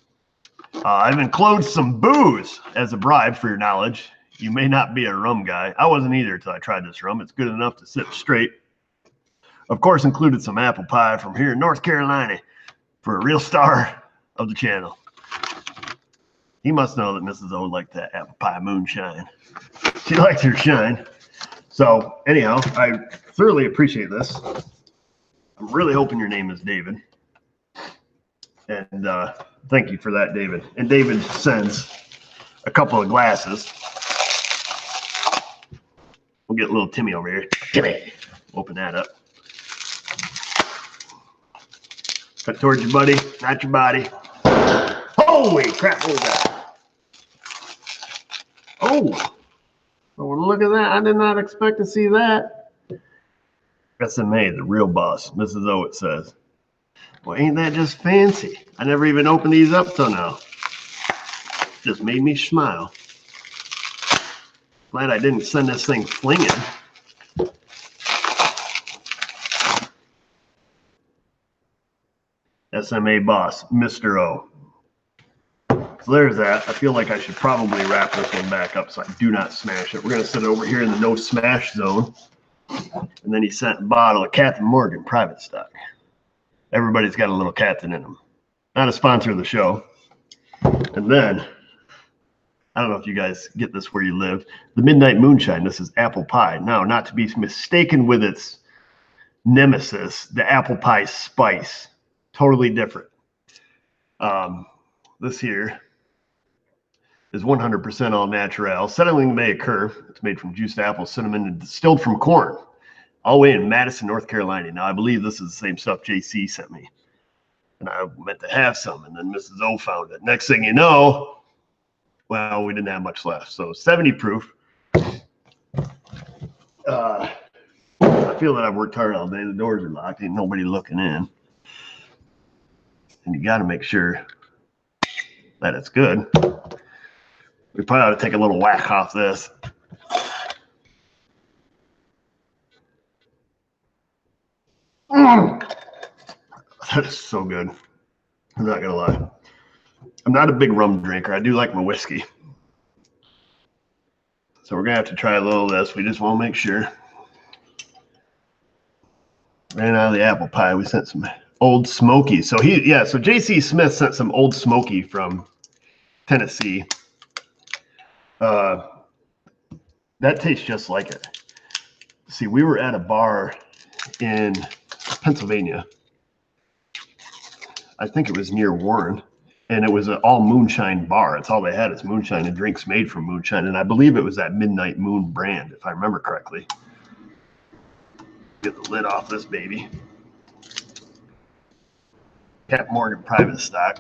I've enclosed some booze as a bribe for your knowledge. You may not be a rum guy. I wasn't either until I tried this rum. It's good enough to sit straight. Of course, included some apple pie from here in North Carolina for a real star of the channel. He must know that Mrs. O liked that apple pie moonshine. She likes her shine. So anyhow, I thoroughly appreciate this. I'm really hoping your name is David. And thank you for that, David. And David sends a couple of glasses. We'll get little Timmy over here. Timmy, open that up. Cut towards you, buddy, not your body. Holy crap, what was that? Oh, look at that. I did not expect to see that. SMA, the real boss. Mrs. O, it says. Well, ain't that just fancy? I never even opened these up till now. Just made me smile. Glad I didn't send this thing flinging. SMA boss, Mr. O. So there's that. I feel like I should probably wrap this one back up so I do not smash it. We're going to sit over here in the no smash zone. And then he sent a bottle of Captain Morgan private stock. Everybody's got a little Captain in them. Not a sponsor of the show. And then, I don't know if you guys get this where you live. The Midnight Moonshine. This is apple pie. Now, not to be mistaken with its nemesis, the apple pie spice. Totally different. This here is 100% all natural. Settling may occur. It's made from juiced apple, cinnamon, and distilled from corn. All the way in Madison, North Carolina. Now, I believe this is the same stuff JC sent me. And I meant to have some, and then Mrs. O found it. Next thing you know, well, we didn't have much left. So 70 proof. I feel that I've worked hard all day. The doors are locked. Ain't nobody looking in. And you got to make sure that it's good. We probably ought to take a little whack off this. That is so good. I'm not going to lie. I'm not a big rum drinker. I do like my whiskey. So we're going to have to try a little of this. We just want to make sure. Ran out of the apple pie. We sent some Old Smoky. So so JC Smith sent some Old Smoky from Tennessee. That tastes just like it. See, we were at a bar in Pennsylvania. I think it was near Warren, and it was an all moonshine bar. It's all they had is moonshine and drinks made from moonshine. And I believe it was that Midnight Moon brand, if I remember correctly. Get the lid off this baby. Cap Morgan private stock.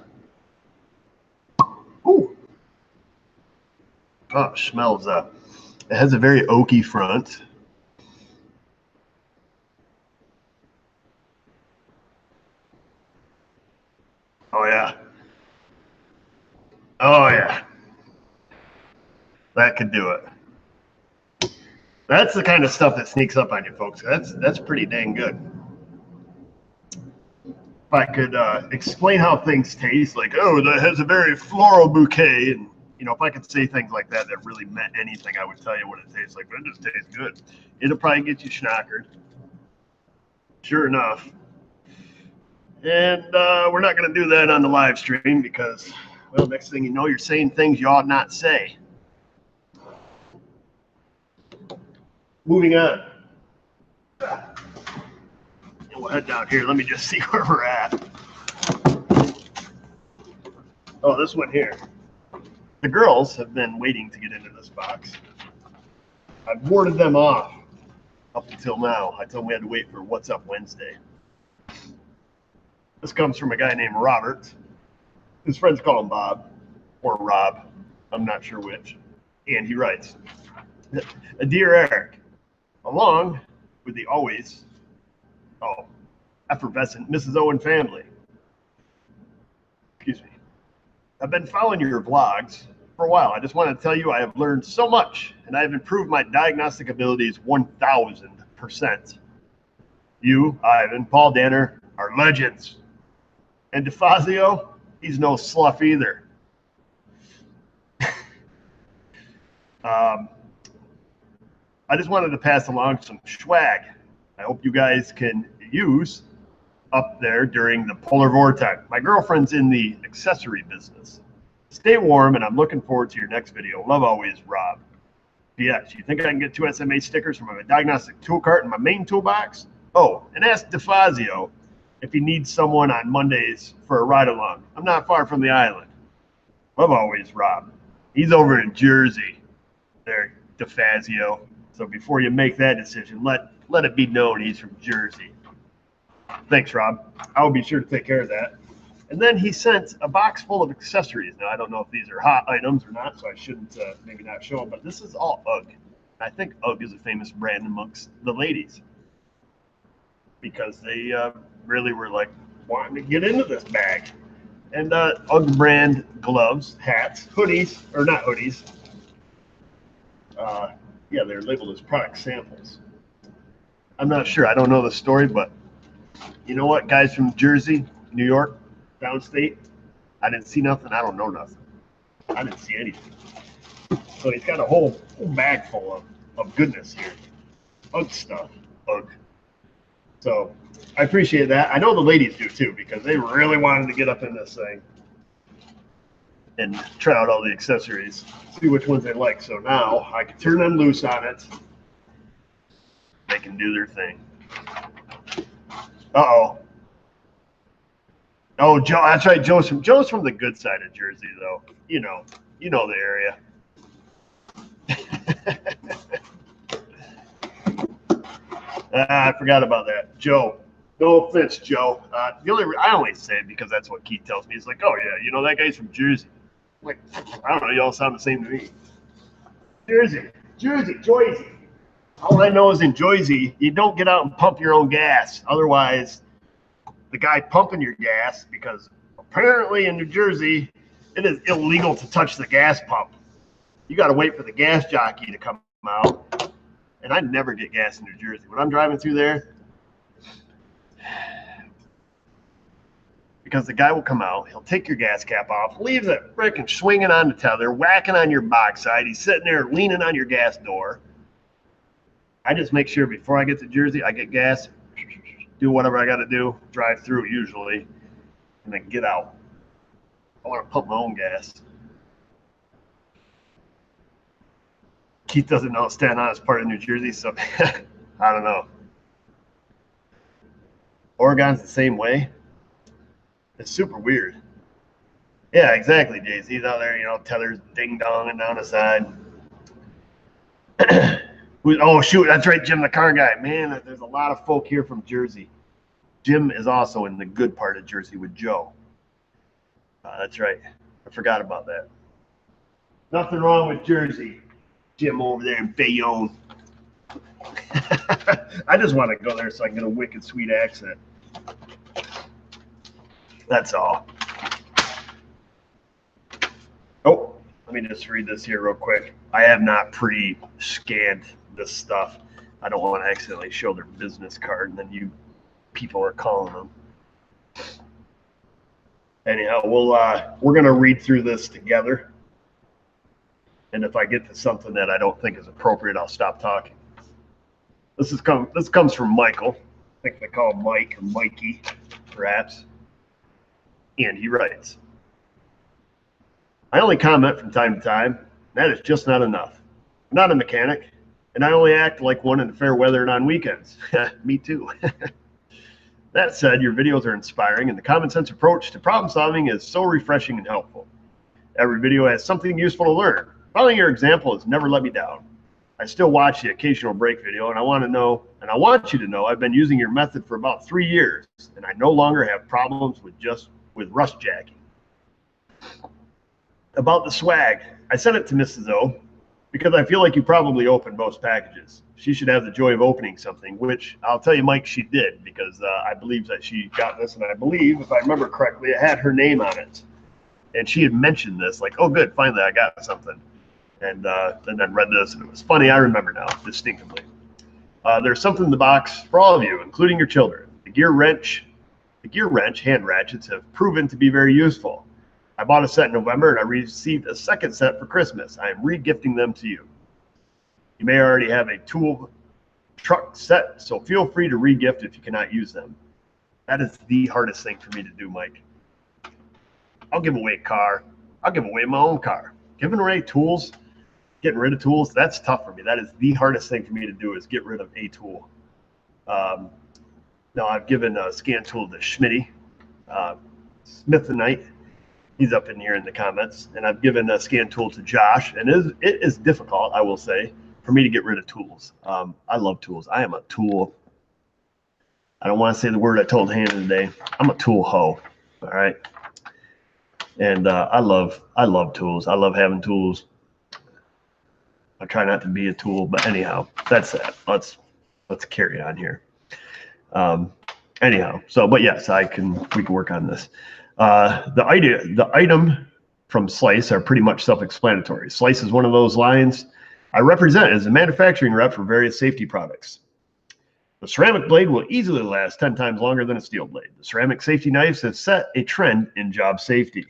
Ooh. Oh, it smells up. It has a very oaky front. Oh, yeah. Oh, yeah. That could do it. That's the kind of stuff that sneaks up on you, folks. That's pretty dang good. If I could explain how things taste, like, oh, that has a very floral bouquet, and if I could say things like that really meant anything, I would tell you what it tastes like. But it just tastes good. It'll probably get you schnockered. Sure enough. And we're not going to do that on the live stream because, well, next thing you know, you're saying things you ought not say. Moving on. We'll head down here. Let me just see where we're at. Oh, this one here. The girls have been waiting to get into this box. I've warded them off up until now. I told them we had to wait for What's Up Wednesday. This comes from a guy named Robert. His friends call him Bob or Rob. I'm not sure which. And he writes, Dear Eric, along with the always effervescent Mrs. Owen family. Excuse me. I've been following your vlogs for a while. I just want to tell you I have learned so much and I have improved my diagnostic abilities 1,000%. You, Ivan, Paul Danner are legends. And DeFazio, he's no slough either. I just wanted to pass along some swag. I hope you guys can use up there during the polar vortex. My girlfriend's in the accessory business. Stay warm, and I'm looking forward to your next video. Love always, Rob. P.S. You think I can get 2 SMA stickers from my diagnostic tool cart in my main toolbox? Oh, and ask DeFazio if he needs someone on Mondays for a ride-along. I'm not far from the island. Love always, Rob. He's over in Jersey. There, DeFazio. So before you make that decision, let it be known he's from Jersey. Thanks, Rob. I will be sure to take care of that. And then he sent a box full of accessories. Now, I don't know if these are hot items or not, so I shouldn't maybe not show them, but this is all UGG. I think UGG is a famous brand amongst the ladies because they really were like wanting to get into this bag. And UGG brand gloves, hats, hoodies, or not hoodies. Yeah, they're labeled as product samples. I'm not sure. I don't know the story, but you know what? Guys from Jersey, New York, downstate, I didn't see nothing. I don't know nothing. I didn't see anything. So he's got a whole bag full of goodness here. UGG stuff. UGG. So I appreciate that. I know the ladies do too because they really wanted to get up in this thing and try out all the accessories, see which ones they like. So now I can turn them loose on it. They can do their thing. Uh-oh. Oh, Joe, that's right. Joe's from the good side of Jersey, though. You know the area. I forgot about that. Joe. No offense, Joe. I only say it because that's what Keith tells me. He's like, oh, yeah, that guy's from Jersey. I'm like, I don't know. You all sound the same to me. Jersey. All I know is in Jersey, you don't get out and pump your own gas. Otherwise, the guy pumping your gas, because apparently in New Jersey, it is illegal to touch the gas pump. You got to wait for the gas jockey to come out. And I never get gas in New Jersey. When I'm driving through there, because the guy will come out, he'll take your gas cap off, leaves it freaking swinging on the tether, whacking on your box side. He's sitting there leaning on your gas door. I just make sure before I get to Jersey, I get gas, do whatever I got to do, drive through usually, and then get out. I want to pump my own gas. Keith doesn't know Staten Island is part of New Jersey, so I don't know. Oregon's the same way. It's super weird. Yeah, exactly, Jay-Z's out there, tethers ding-donging down the side. Oh, shoot, that's right, Jim, the car guy. Man, there's a lot of folk here from Jersey. Jim is also in the good part of Jersey with Joe. That's right. I forgot about that. Nothing wrong with Jersey. Jim over there in Bayonne. I just want to go there so I can get a wicked sweet accent. That's all. Oh, let me just read this here real quick. I have not pre-scanned this stuff. I don't want to accidentally show their business card, and then you people are calling them. Anyhow, we're going to read through this together. And if I get to something that I don't think is appropriate, I'll stop talking. This comes from Michael. I think they call him Mike or Mikey, perhaps. And he writes, I only comment from time to time. That is just not enough. I'm not a mechanic, and I only act like one in the fair weather and on weekends. Me too. That said, your videos are inspiring, and the common sense approach to problem solving is so refreshing and helpful. Every video has something useful to learn. Following your example has never let me down. I still watch the occasional break video, and I want you to know I've been using your method for about 3 years, and I no longer have problems with rust jacking. About the swag, I sent it to Mrs. O because I feel like you probably opened most packages. She should have the joy of opening something, which I'll tell you, Mike, she did, because I believe that she got this, and I believe, if I remember correctly, it had her name on it. And she had mentioned this, like, oh, good, finally I got something. And then read this, and it was funny. I remember now distinctly. There's something in the box for all of you, including your children. The gear wrench hand ratchets have proven to be very useful. I bought a set in November, and I received a second set for Christmas. I am re-gifting them to you. You may already have a tool truck set, so feel free to re-gift if you cannot use them. That is the hardest thing for me to do, Mike. I'll give away a car. I'll give away my own car. Giving away tools, getting rid of tools, that's tough for me. That is the hardest thing for me to do, is get rid of a tool. Now, I've given a scan tool to Schmitty, Smith the Knight. He's up in here in the comments. And I've given a scan tool to Josh. And it is difficult, I will say, for me to get rid of tools. I love tools. I am a tool. I don't want to say the word I told Hannah today. I'm a tool hoe. All right. And I love tools. I love having tools. I try not to be a tool, but anyhow, that's that. Let's carry on here. Anyhow, but yes, we can work on this. The item from Slice are pretty much self-explanatory. Slice is one of those lines I represent as a manufacturing rep for various safety products. The ceramic blade will easily last 10 times longer than a steel blade. The ceramic safety knives have set a trend in job safety.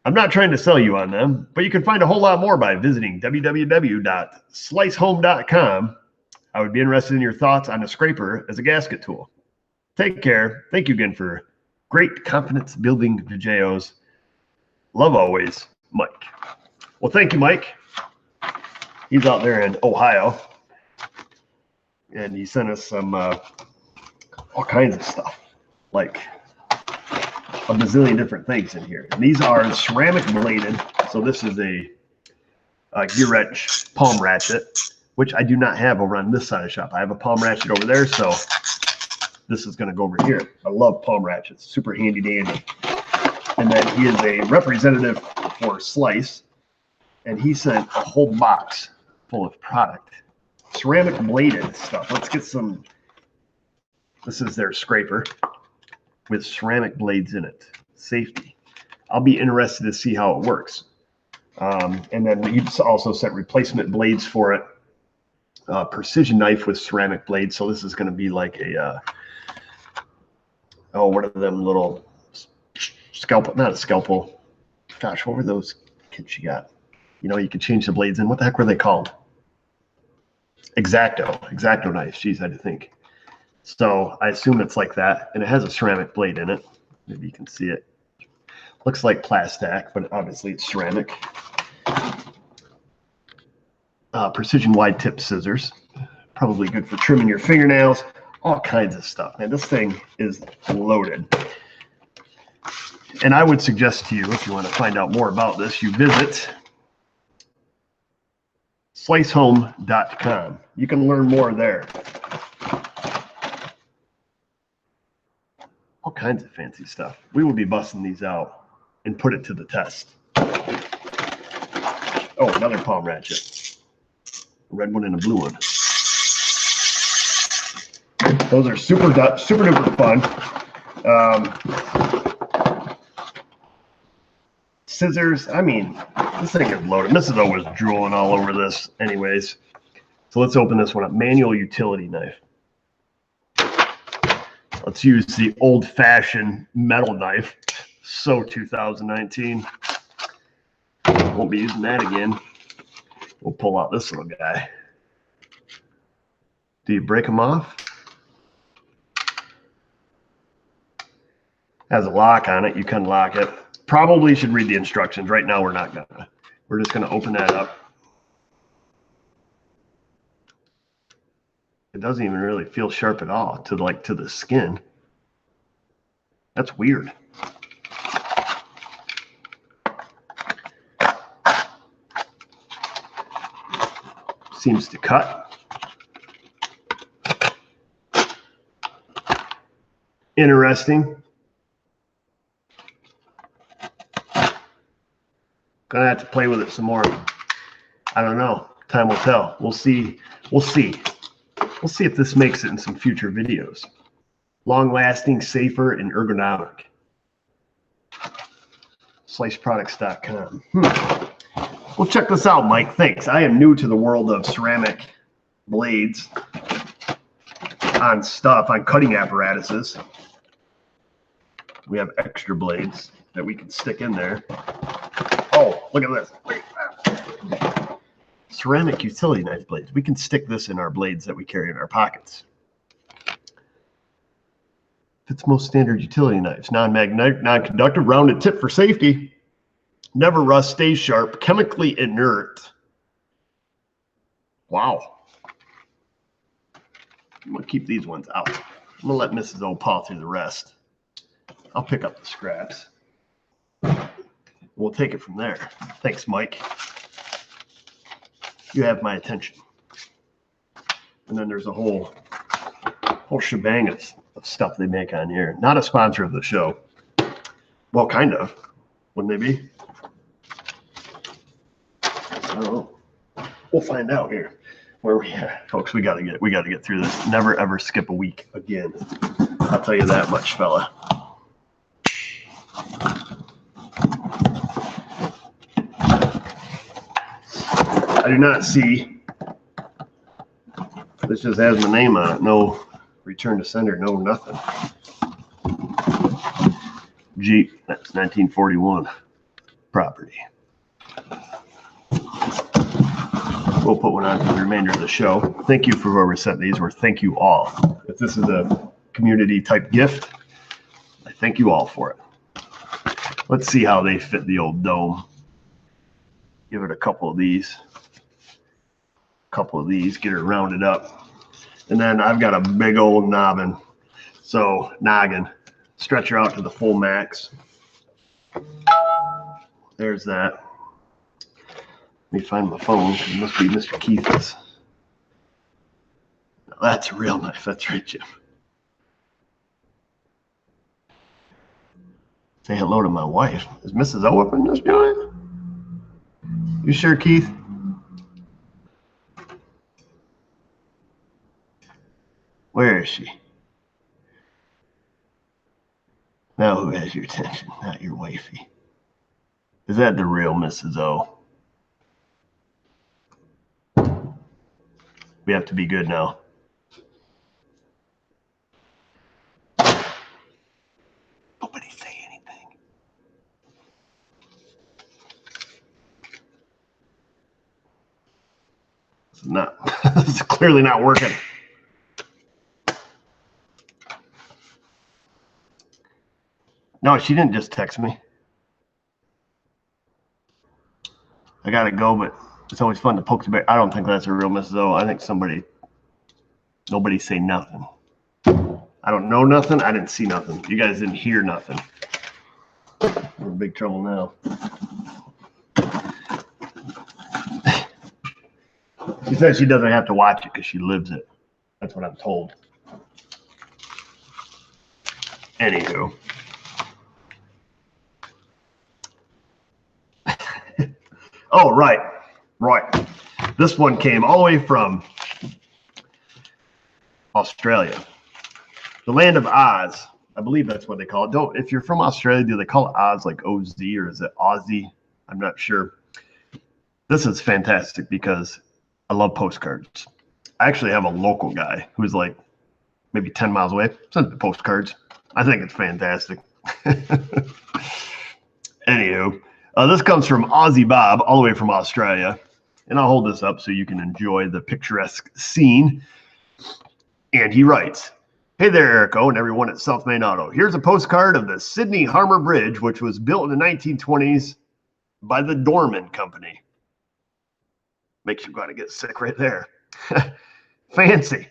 I'm not trying to sell you on them, but you can find a whole lot more by visiting www.slicehome.com. I would be interested in your thoughts on a scraper as a gasket tool. Take care. Thank you again for great confidence building videos. Love always, Mike. Well, thank you, Mike. He's out there in Ohio, and he sent us some all kinds of stuff, like a bazillion different things in here. And these are ceramic bladed. So this is a gear wrench palm ratchet, which I do not have over on this side of the shop. I have a palm ratchet over there, so this is going to go over here. I love palm ratchets, super handy dandy. And then he is a representative for Slice, and he sent a whole box full of product, ceramic bladed stuff. Let's get some. This is their scraper with ceramic blades in it. Safety. I'll be interested to see how it works. And then he also sent replacement blades for it. Precision knife with ceramic blades. So this is going to be like a, what are them little scalpel? Not a scalpel. Gosh, what were those kits you got? You know, you could change the blades in. What the heck were they called? Exacto knife. Geez, I had to think. So I assume it's like that, and it has a ceramic blade in it. Maybe you can see it. Looks like plastic, but obviously it's ceramic. Precision wide tip scissors, probably good for trimming your fingernails. All kinds of stuff. Man, this thing is loaded. And I would suggest to you, if you want to find out more about this, you visit slicehome.com. You can learn more there. All kinds of fancy stuff. We will be busting these out and put it to the test. Oh, another palm ratchet. A red one and a blue one. Those are super duper fun. Scissors. I mean, this thing is loaded. Mrs. O was drooling all over this anyways. So let's open this one up. Manual utility knife. Let's use the old-fashioned metal knife. So 2019. Won't be using that again. We'll pull out this little guy. Do you break them off? Has a lock on it. You can lock it. Probably should read the instructions. Right now we're not gonna. We're just gonna open that up. It doesn't even really feel sharp at all to the skin. That's weird. Seems to cut. Interesting. Gonna have to play with it some more. I don't know. Time will tell. We'll see. We'll see. We'll see if this makes it in some future videos. Long-lasting, safer, and ergonomic. Sliceproducts.com. Well, check this out, Mike. Thanks. I am new to the world of ceramic blades on cutting apparatuses. We have extra blades that we can stick in there. Oh, look at this. Ceramic utility knife blades. We can stick this in our blades that we carry in our pockets. Fits most standard utility knives. Non-magnetic, non-conductive, rounded tip for safety. Never rust, stays sharp, chemically inert. Wow. I'm going to keep these ones out. I'm going to let Mrs. O paw through the rest. I'll pick up the scraps. We'll take it from there. Thanks, Mike. You have my attention. And then there's a whole shebang of stuff they make on here. Not a sponsor of the show. Well, kind of. Wouldn't they be? I don't know. We'll find out here. Where we at? Folks, we gotta get through this. Never ever skip a week again. I'll tell you that much, fella. I do not see. This just has my name on it. No return to sender. No nothing. Jeep. That's 1941 property. We'll put one on for the remainder of the show. Thank you for whoever sent these, or thank you all. If this is a community type gift, I thank you all for it. Let's see how they fit the old dome. Give it a couple of these. Get her rounded up. And then I've got a big old noggin. So noggin. Stretch her out to the full max. There's that. Let me find my phone. It must be Mr. Keith's. Now that's a real knife. That's right, Jim. Say hello to my wife. Is Mrs. O up in this joint? You sure, Keith? Where is she? Now who has your attention? Not your wifey. Is that the real Mrs. O? We have to be good now. Nobody say anything. This is clearly not working. No, she didn't just text me. I gotta go, but it's always fun to poke the bear. I don't think that's a real Mrs. O. I think nobody say nothing. I don't know nothing. I didn't see nothing. You guys didn't hear nothing. We're in big trouble now. She says she doesn't have to watch it because she lives it. That's what I'm told. Anywho. Oh, right. This one came all the way from Australia. The land of Oz. I believe that's what they call it. If you're from Australia, do they call it Oz like O-Z, or is it Aussie? I'm not sure. This is fantastic because I love postcards. I actually have a local guy who's like maybe 10 miles away, sends me postcards. I think it's fantastic. Anywho, this comes from Aussie Bob, all the way from Australia. And I'll hold this up so you can enjoy the picturesque scene. And he writes, "Hey there, Erico, and everyone at South Main Auto. Here's a postcard of the Sydney Harbour Bridge, which was built in the 1920s by the Dorman Company." Makes you want to get sick right there. Fancy.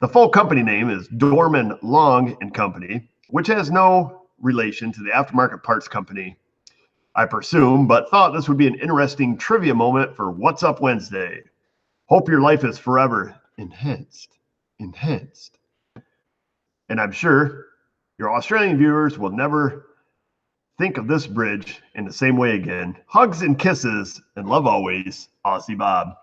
The full company name is Dorman Long and Company, which has no relation to the aftermarket parts company, I presume, but thought this would be an interesting trivia moment for What's Up Wednesday. Hope your life is forever enhanced. And I'm sure your Australian viewers will never think of this bridge in the same way again. Hugs and kisses and love always, Aussie Bob.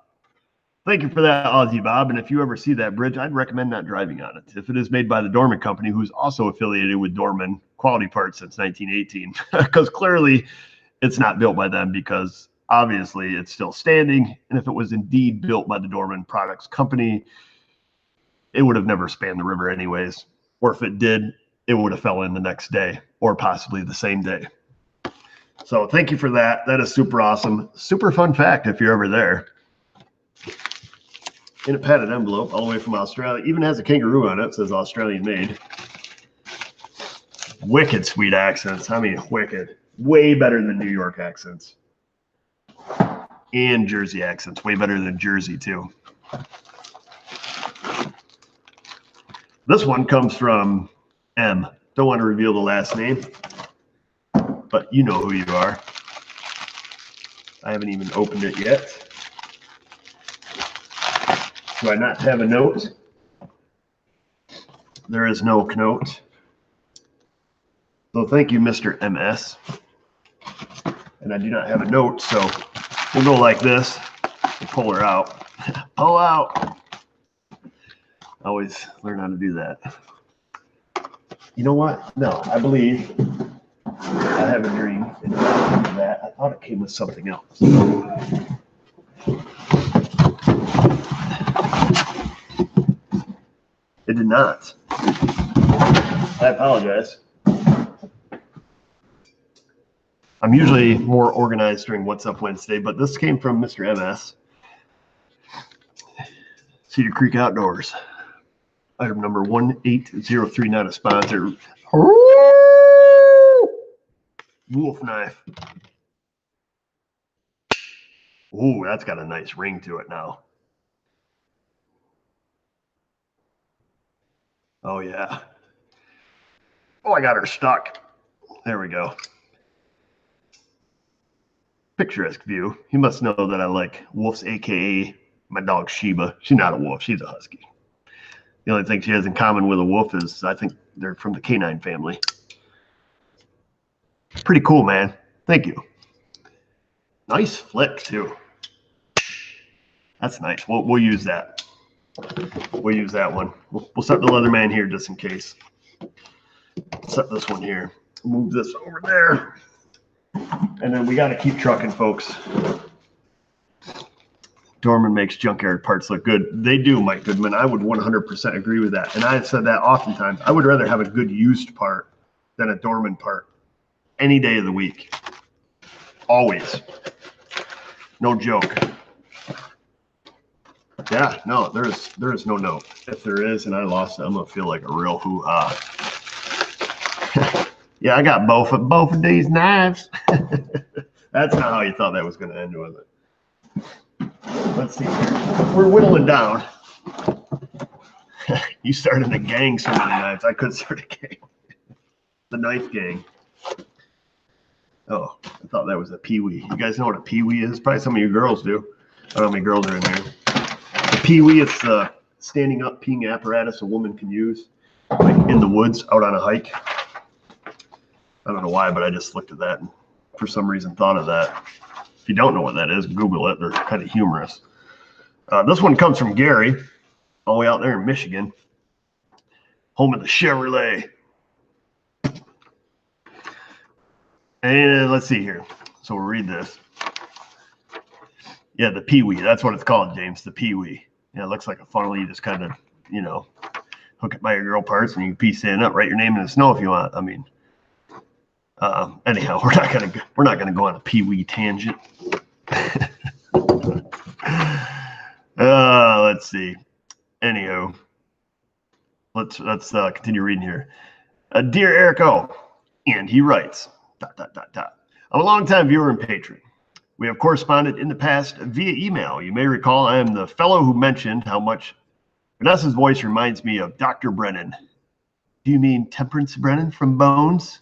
Thank you for that, Aussie Bob. And if you ever see that bridge, I'd recommend not driving on it. If it is made by the Dorman Company, who's also affiliated with Dorman Quality Parts since 1918, because clearly it's not built by them, because obviously it's still standing. And if it was indeed built by the Dorman Products Company, it would have never spanned the river anyways. Or if it did, it would have fell in the next day or possibly the same day. So thank you for that. That is super awesome. Super fun fact if you're ever there. In a padded envelope all the way from Australia. Even has a kangaroo on it. It says Australian made. Wicked sweet accents. I mean, wicked. Way better than New York accents. And Jersey accents. Way better than Jersey, too. This one comes from M. Don't want to reveal the last name, but you know who you are. I haven't even opened it yet. Do I not have a note? There is no note. So thank you, Mr. MS. And I do not have a note, so we'll go like this. We'll pull her out. Pull out. Always learn how to do that. You know what? No, I believe I have a dream. And that I thought it came with something else. It did not. I apologize. I'm usually more organized during What's Up Wednesday, but this came from Mr. MS. Cedar Creek Outdoors. Item number 1803, not a sponsor. Wolf knife. Ooh, that's got a nice ring to it now. Oh, yeah. Oh, I got her stuck. There we go. Picturesque view. You must know that I like wolves, a.k.a. my dog Sheba. She's not a wolf. She's a husky. The only thing she has in common with a wolf is I think they're from the canine family. Pretty cool, man. Thank you. Nice flick, too. That's nice. We'll use that. We'll use that one. We'll set the Leatherman here just in case. Set this one here. Move this over there. And then we got to keep trucking, folks. Dorman makes junkyard parts look good. They do, Mike Goodman. I would 100% agree with that. And I have said that oftentimes. I would rather have a good used part than a Dorman part any day of the week. Always. No joke. Yeah, no, there is no note. If there is and I lost it, I'm going to feel like a real hoo-ha. Yeah, I got both of these knives. That's not how you thought that was going to end, was it? Let's see here. We're whittling down. You started a gang so many knives. I could start a gang. The knife gang. Oh, I thought that was a peewee. You guys know what a peewee is? Probably some of you girls do. I don't know how many girls are in there. A peewee, it's the standing up peeing apparatus a woman can use like in the woods out on a hike. I don't know why, but I just looked at that and for some reason thought of that. If you don't know what that is, Google it. They're kind of humorous. This one comes from Gary, all the way out there in Michigan, home of the Chevrolet. And let's see here. So we'll read this. Yeah, the peewee. That's what it's called, James, the peewee. Yeah, it looks like a funnel. You just kind of, hook it by your girl parts and you can piece it up, write your name in the snow if you want. I mean, anyhow, we're not gonna go on a pee-wee tangent. Let's see. Anyhow, let's continue reading here. Dear Eric O, and he writes, ... I'm a longtime viewer and patron. We have corresponded in the past via email. You may recall I am the fellow who mentioned how much Vanessa's voice reminds me of Dr. Brennan. Do you mean Temperance Brennan from Bones?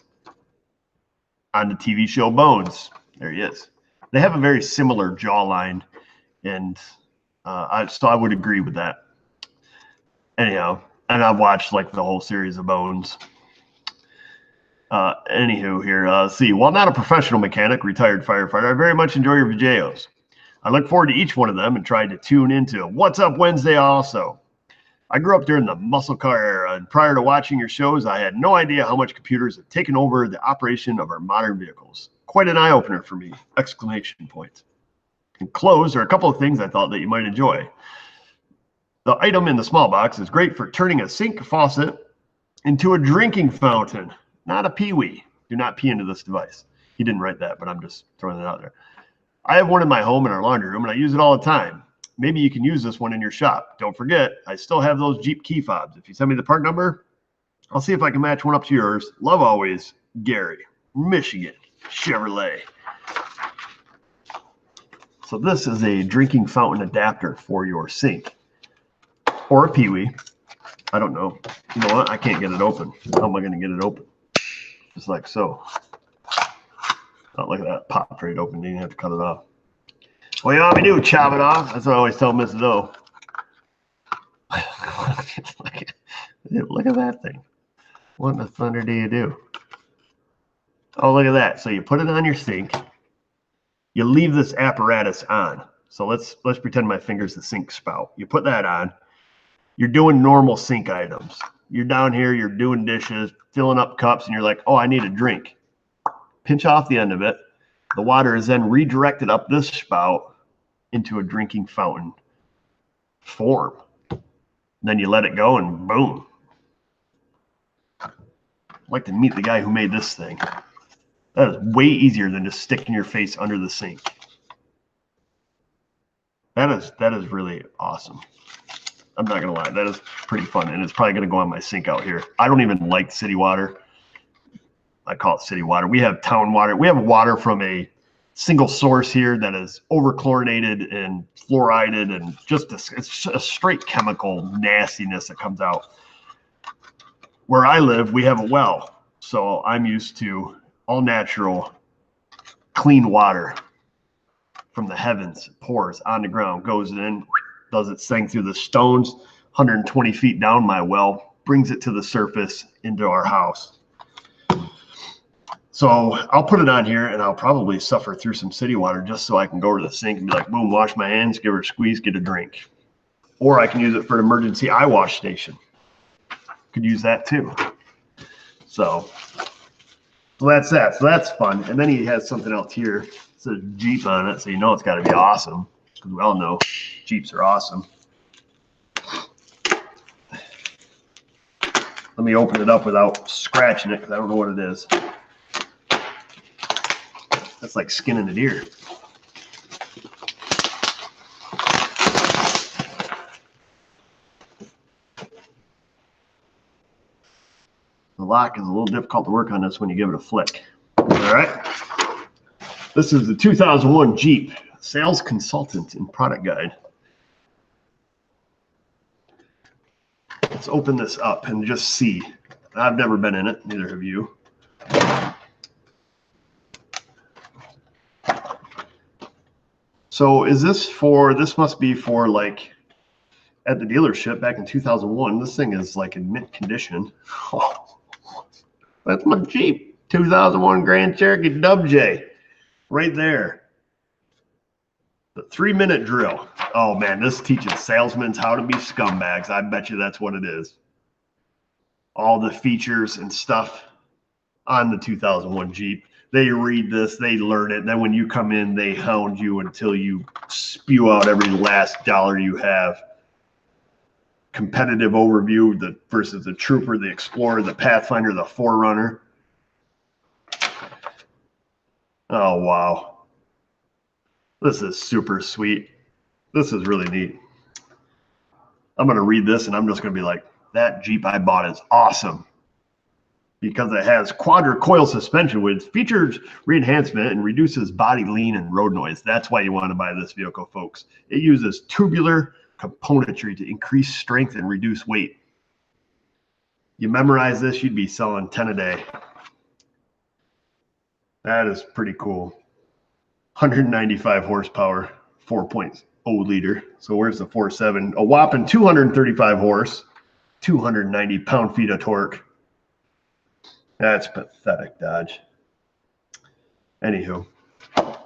On the TV show Bones. There he is. They have a very similar jawline, and so I would agree with that. Anyhow, and I've watched like the whole series of Bones. Anywho here, see, while not a professional mechanic, retired firefighter, I very much enjoy your videos. I look forward to each one of them and try to tune into What's Up Wednesday also. I grew up during the muscle car era, and prior to watching your shows, I had no idea how much computers have taken over the operation of our modern vehicles. Quite an eye-opener for me! Exclamation point. Enclosed are a couple of things I thought that you might enjoy. The item in the small box is great for turning a sink faucet into a drinking fountain. Not a pee-wee. Do not pee into this device. He didn't write that, but I'm just throwing it out there. I have one in my home in our laundry room, and I use it all the time. Maybe you can use this one in your shop. Don't forget, I still have those Jeep key fobs. If you send me the part number, I'll see if I can match one up to yours. Love always, Gary, Michigan, Chevrolet. So this is a drinking fountain adapter for your sink. Or a pee-wee. I don't know. You know what? I can't get it open. How am I going to get it open? Just like so. Oh, look at that. Popped right open. You didn't have to cut it off. What do you want me to do? Chop it off? That's what I always tell Mrs. O. Look at that thing. What in the thunder do you do? Oh, look at that. So you put it on your sink. You leave this apparatus on. So let's pretend my finger's the sink spout. You put that on. You're doing normal sink items. You're down here, you're doing dishes, filling up cups, and you're like, oh, I need a drink. Pinch off the end of it. The water is then redirected up this spout into a drinking fountain form. Then you let it go and boom. I'd like to meet the guy who made this thing. That is way easier than just sticking your face under the sink. That is really awesome. I'm not gonna lie, that is pretty fun, and it's probably gonna go on my sink out here. I don't even like city water. I call it city water. We have town water. We have water from a single source here that is over-chlorinated and fluorided, and it's a straight chemical nastiness that comes out. Where I live, we have a well, so I'm used to all natural, clean water from the heavens. It pours on the ground, goes in, does its thing through the stones, 120 feet down my well, brings it to the surface into our house. So I'll put it on here, and I'll probably suffer through some city water just so I can go to the sink and be like, boom, wash my hands, give her a squeeze, get a drink. Or I can use it for an emergency eye wash station. Could use that too. So that's that. So that's fun. And then he has something else here. It says Jeep on it, so you know it's got to be awesome. Because we all know Jeeps are awesome. Let me open it up without scratching it, because I don't know what it is. That's like skinning a deer. The lock is a little difficult to work on this when you give it a flick. All right. This is the 2001 Jeep Sales Consultant and Product Guide. Let's open this up and just see. I've never been in it, neither have you. So is this must be for like at the dealership back in 2001. This thing is like in mint condition. Oh, that's my Jeep 2001 Grand Cherokee WJ right there. The 3-minute drill. Oh man, this teaches salesmen how to be scumbags. I bet you that's what it is. All the features and stuff on the 2001 Jeep. They read this, they learn it, and then when you come in, they hound you until you spew out every last dollar you have. competitive overview versus the Trooper, the Explorer, the Pathfinder, the Forerunner. Oh, wow. This is super sweet. This is really neat. I'm going to read this and I'm just going to be like, that Jeep I bought is awesome. Because it has quadra-coil suspension, which features re-enhancement and reduces body lean and road noise. That's why you want to buy this vehicle, folks. It uses tubular componentry to increase strength and reduce weight. You memorize this, you'd be selling 10 a day. That is pretty cool. 195 horsepower, 4.0 liter. So where's the 4.7? A whopping 235 horse, 290 pound-feet of torque. That's pathetic, Dodge. Anywho,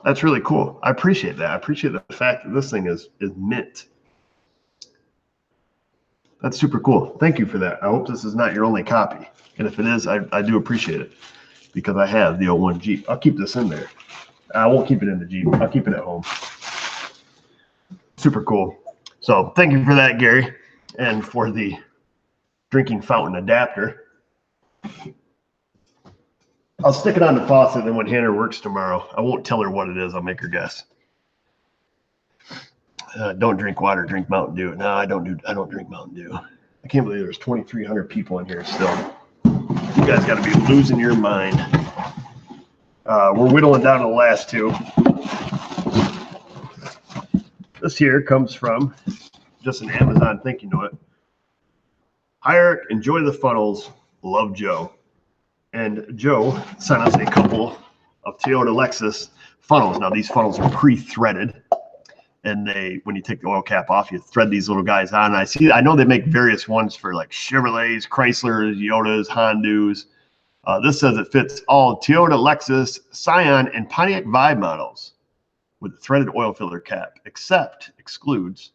that's really cool. I appreciate that. I appreciate the fact that this thing is mint. That's super cool. Thank you for that. I hope this is not your only copy. And if it is, I do appreciate it because I have the 01 Jeep. I'll keep this in there. I won't keep it in the Jeep. I'll keep it at home. Super cool. So thank you for that, Gary, and for the drinking fountain adapter. I'll stick it on the faucet, and when Hannah works tomorrow, I won't tell her what it is. I'll make her guess. Don't drink water, drink Mountain Dew. No, I don't drink Mountain Dew. I can't believe there's 2,300 people in here still. You guys got to be losing your mind. We're whittling down to the last two. This here comes from just an Amazon Thank You Note. Hi, Eric. Enjoy the funnels. Love, Joe. And Joe sent us a couple of Toyota Lexus funnels. Now, these funnels are pre-threaded. And when you take the oil cap off, you thread these little guys on. And I know they make various ones for like Chevrolets, Chryslers, Toyotas, Hondas. This says it fits all Toyota, Lexus, Scion, and Pontiac Vibe models with a threaded oil filler cap, excludes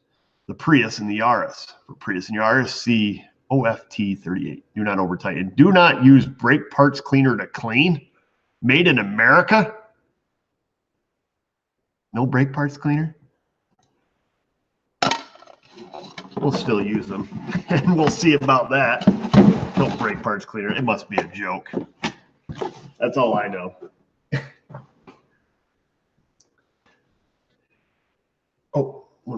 the Prius and the Yaris. For Prius and Yaris, see OFT 38. Do not over tighten. Do not use brake parts cleaner to clean. Made in America. No brake parts cleaner. We'll still use them, and we'll see about that. No brake parts cleaner. It must be a joke. That's all I know.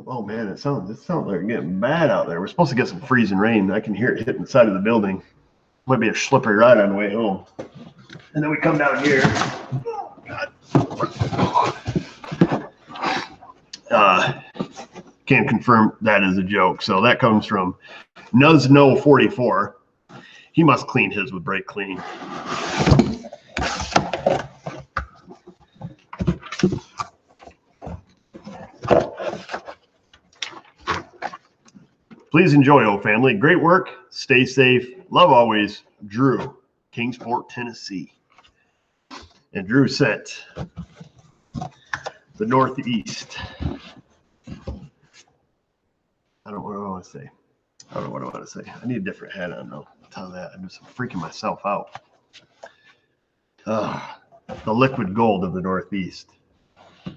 Oh man, it sounds like getting bad out there. We're supposed to get some freezing rain. I can hear it hitting the side of the building. Might be a slippery ride on the way home. And then we come down here. Oh, God. Can't confirm that is a joke. So that comes from Nuzno44. He must clean his with brake clean. Please enjoy, old family. Great work. Stay safe. Love always. Drew, Kingsport, Tennessee. And Drew sent the Northeast. I don't know what I want to say. I don't know what I want to say. I need a different hat on, though. I'll tell you that. I'm just freaking myself out. The liquid gold of the Northeast. A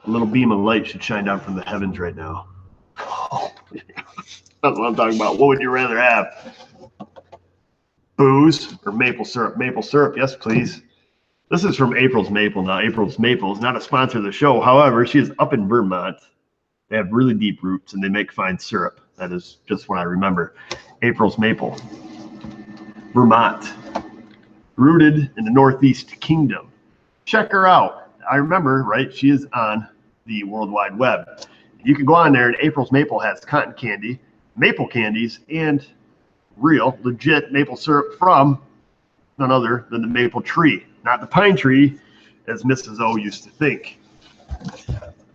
little beam of light should shine down from the heavens right now. That's what I'm talking about. What would you rather have? Booze or maple syrup? Maple syrup, yes, please. This is from April's Maple. Now, April's Maple is not a sponsor of the show. However, she is up in Vermont. They have really deep roots, and they make fine syrup. That is just what I remember. April's Maple. Vermont. Rooted in the Northeast Kingdom. Check her out. I remember, right? She is on the World Wide Web. You can go on there, and April's Maple has cotton candy, maple candies, and real, legit maple syrup from none other than the maple tree. Not the pine tree, as Mrs. O used to think.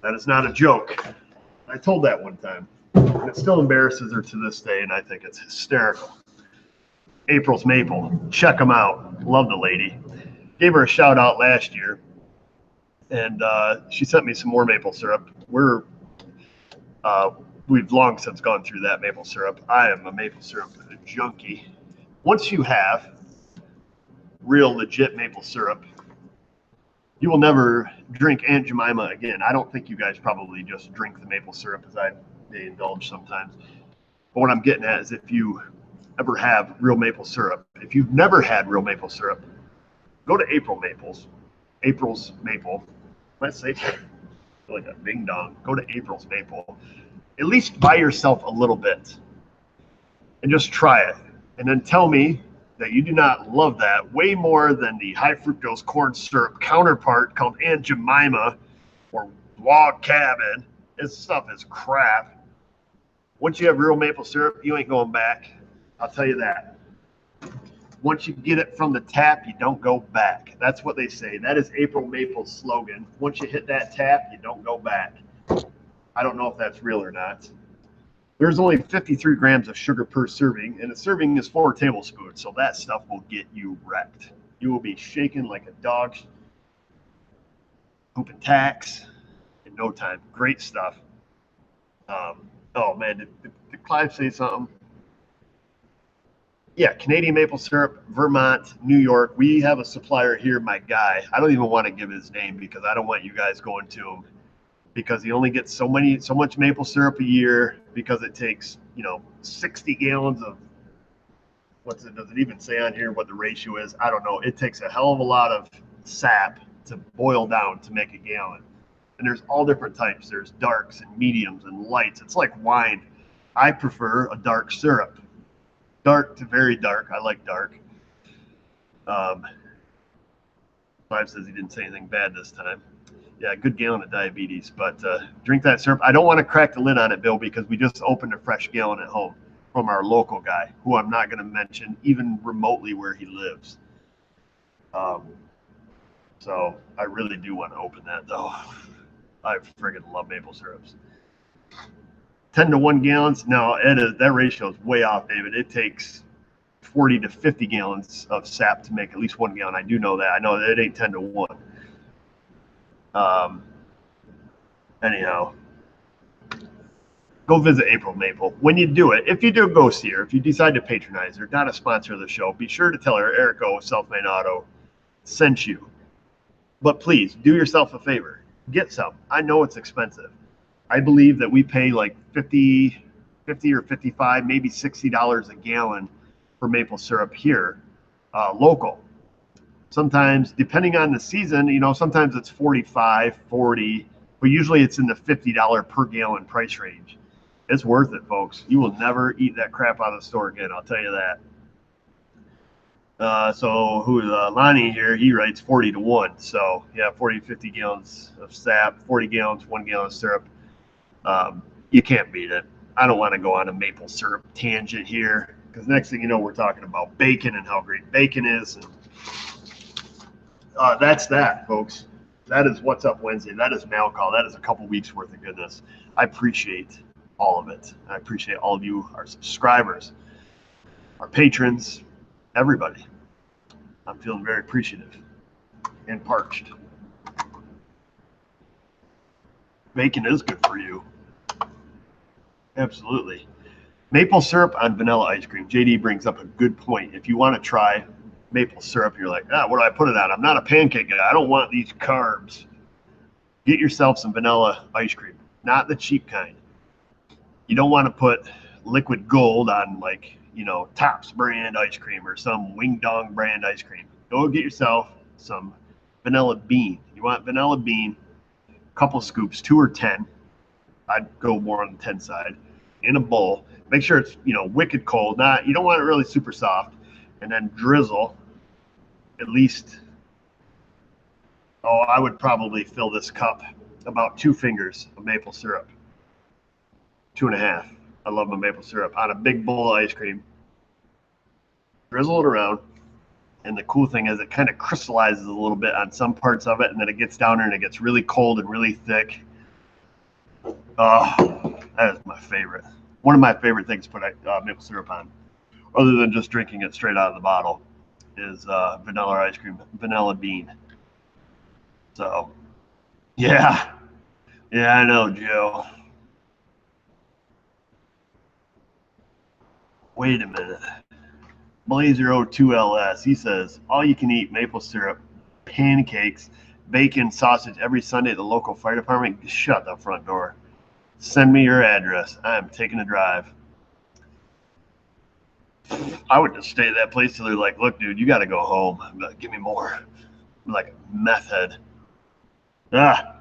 That is not a joke. I told that one time. And it still embarrasses her to this day, and I think it's hysterical. April's Maple. Check them out. Love the lady. Gave her a shout out last year, and she sent me some more maple syrup. We've long since gone through that maple syrup. I am a maple syrup junkie. Once you have real legit maple syrup, you will never drink Aunt Jemima again. I don't think you guys probably just drink the maple syrup as they indulge sometimes. But what I'm getting at is if you ever have real maple syrup, if you've never had real maple syrup, go to April's Maple. Let's say like a ding dong. Go to April's Maple. At least buy yourself a little bit and just try it. And then tell me that you do not love that way more than the high fructose corn syrup counterpart called Aunt Jemima or Log Cabin. This stuff is crap. Once you have real maple syrup, you ain't going back. I'll tell you that. Once you get it from the tap, you don't go back. That's what they say. That is April Maple's slogan. Once you hit that tap, you don't go back. I don't know if that's real or not. There's only 53 grams of sugar per serving, and a serving is 4 tablespoons, so that stuff will get you wrecked. You will be shaking like a dog pooping tacks in no time. Great stuff. Oh, man, did Clive say something? Yeah, Canadian maple syrup, Vermont, New York. We have a supplier here, my guy. I don't even want to give his name because I don't want you guys going to him because he only gets so much maple syrup a year because it takes, 60 gallons of, does it even say on here what the ratio is? I don't know. It takes a hell of a lot of sap to boil down to make a gallon. And there's all different types. There's darks and mediums and lights. It's like wine. I prefer a dark syrup. Dark to very dark. I like dark. Clive says he didn't say anything bad this time. Yeah, good gallon of diabetes, but drink that syrup. I don't want to crack the lid on it, Bill, because we just opened a fresh gallon at home from our local guy, who I'm not going to mention even remotely where he lives. So I really do want to open that, though. I friggin' love maple syrups. 10 to 1 gallons. No, that ratio is way off, David. It takes 40 to 50 gallons of sap to make at least 1 gallon. I do know that. I know that it ain't 10 to 1. Anyhow, go visit April Maple. When you do it, if you do go see her, if you decide to patronize her, not a sponsor of the show, be sure to tell her Erico Selfmade Auto sent you. But please, do yourself a favor. Get some. I know it's expensive. I believe that we pay like 50 or 55, maybe $60 a gallon for maple syrup here, local. Sometimes, depending on the season, sometimes it's 45, 40, but usually it's in the $50 per gallon price range. It's worth it, folks. You will never eat that crap out of the store again, I'll tell you that. So who's Lonnie here? He writes 40 to 1. So yeah, 40 to 50 gallons of sap, 40 gallons, 1 gallon of syrup. You can't beat it. I don't want to go on a maple syrup tangent here because next thing you know, we're talking about bacon and how great bacon is. And, that's that, folks. That is What's Up Wednesday. That is mail call. That is a couple weeks worth of goodness. I appreciate all of it. I appreciate all of you, our subscribers, our patrons, everybody. I'm feeling very appreciative and parched. Bacon is good for you. Absolutely. Maple syrup on vanilla ice cream. JD brings up a good point. If you want to try maple syrup, you're like, what do I put it on? I'm not a pancake guy. I don't want these carbs. Get yourself some vanilla ice cream, not the cheap kind. You don't want to put liquid gold on Topps brand ice cream or some Wing Dong brand ice cream. Go get yourself some vanilla bean. You want vanilla bean, a couple scoops, 2 or 10. I'd go more on the 10 side in a bowl. Make sure it's, wicked cold. You don't want it really super soft. And then drizzle at least, I would probably fill this cup about 2 fingers of maple syrup. 2.5. I love my maple syrup on a big bowl of ice cream. Drizzle it around. And the cool thing is it kind of crystallizes a little bit on some parts of it, and then it gets down there and it gets really cold and really thick. Oh, that is my favorite. One of my favorite things to put maple syrup on, other than just drinking it straight out of the bottle, is vanilla ice cream, vanilla bean. So, yeah, I know, Joe. Wait a minute. W.U.W.2 he says, all you can eat maple syrup, pancakes, bacon, sausage every Sunday at the local fire department. Shut the front door. Send me your address. I'm taking a drive. I would just stay at that place till they're like, look, dude, you got to go home. I'm like, give me more. I'm like meth head. Ah,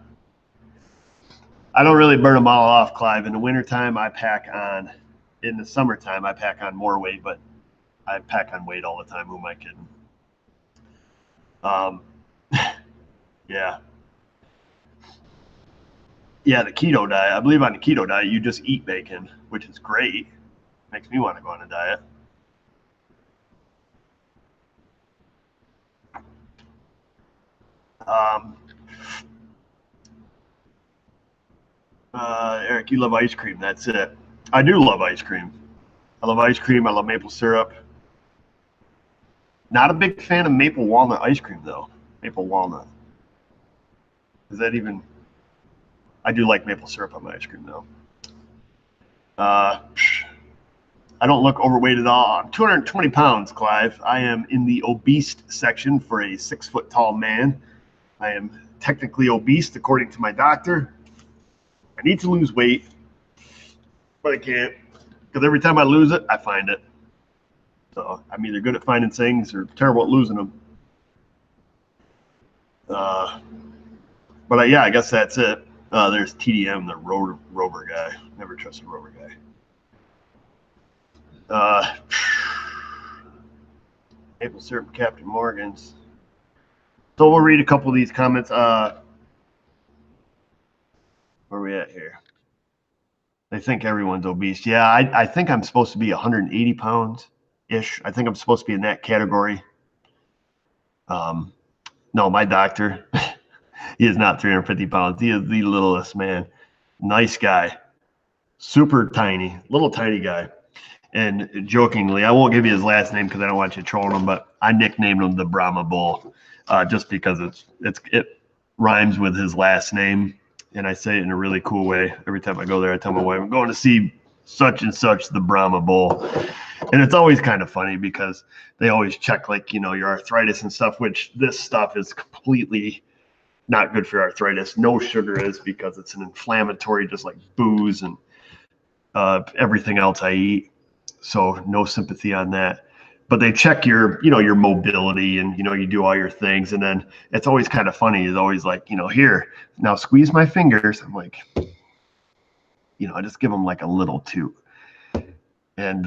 I don't really burn them all off, Clive. In the wintertime, I pack on. In the summertime, I pack on more weight, but I pack on weight all the time. Who am I kidding? Um, yeah. Yeah, the keto diet. I believe on the keto diet, you just eat bacon, which is great. Makes me want to go on a diet. Um, Eric, you love ice cream. That's it. I do love ice cream. I love ice cream. I love maple syrup. Not a big fan of maple walnut ice cream, though. Maple walnut. Is that even? I do like maple syrup on my ice cream, though. Uh, I don't look overweight at all. I'm 220 pounds, Clive. I am in the obese section for a 6 foot tall man. I am technically obese, according to my doctor. I need to lose weight, but I can't because every time I lose it, I find it. So I'm either good at finding things or terrible at losing them. But yeah, I guess that's it. There's TDM, the Rover guy. Never trust a Rover guy. Maple syrup, Captain Morgan's. So we'll read a couple of these comments. Where are we at here? They think everyone's obese. Yeah, I think I'm supposed to be 180 pounds ish. I think I'm supposed to be in that category. No, my doctor, he is not 350 pounds. He is the littlest man. Nice guy. Super tiny, little tiny guy. And jokingly, I won't give you his last name because I don't want you trolling him, but I nicknamed him the Brahma Bull just because it rhymes with his last name. And I say it in a really cool way. Every time I go there, I tell my wife, I'm going to see such and such, the Brahma Bull. And it's always kind of funny because they always check like, your arthritis and stuff, which this stuff is completely not good for arthritis. No sugar is because it's an inflammatory, just like booze and everything else I eat. So no sympathy on that. But they check your mobility and, you do all your things. And then it's always kind of funny. It's always like, here, now squeeze my fingers. I'm like, I just give them like a little too. And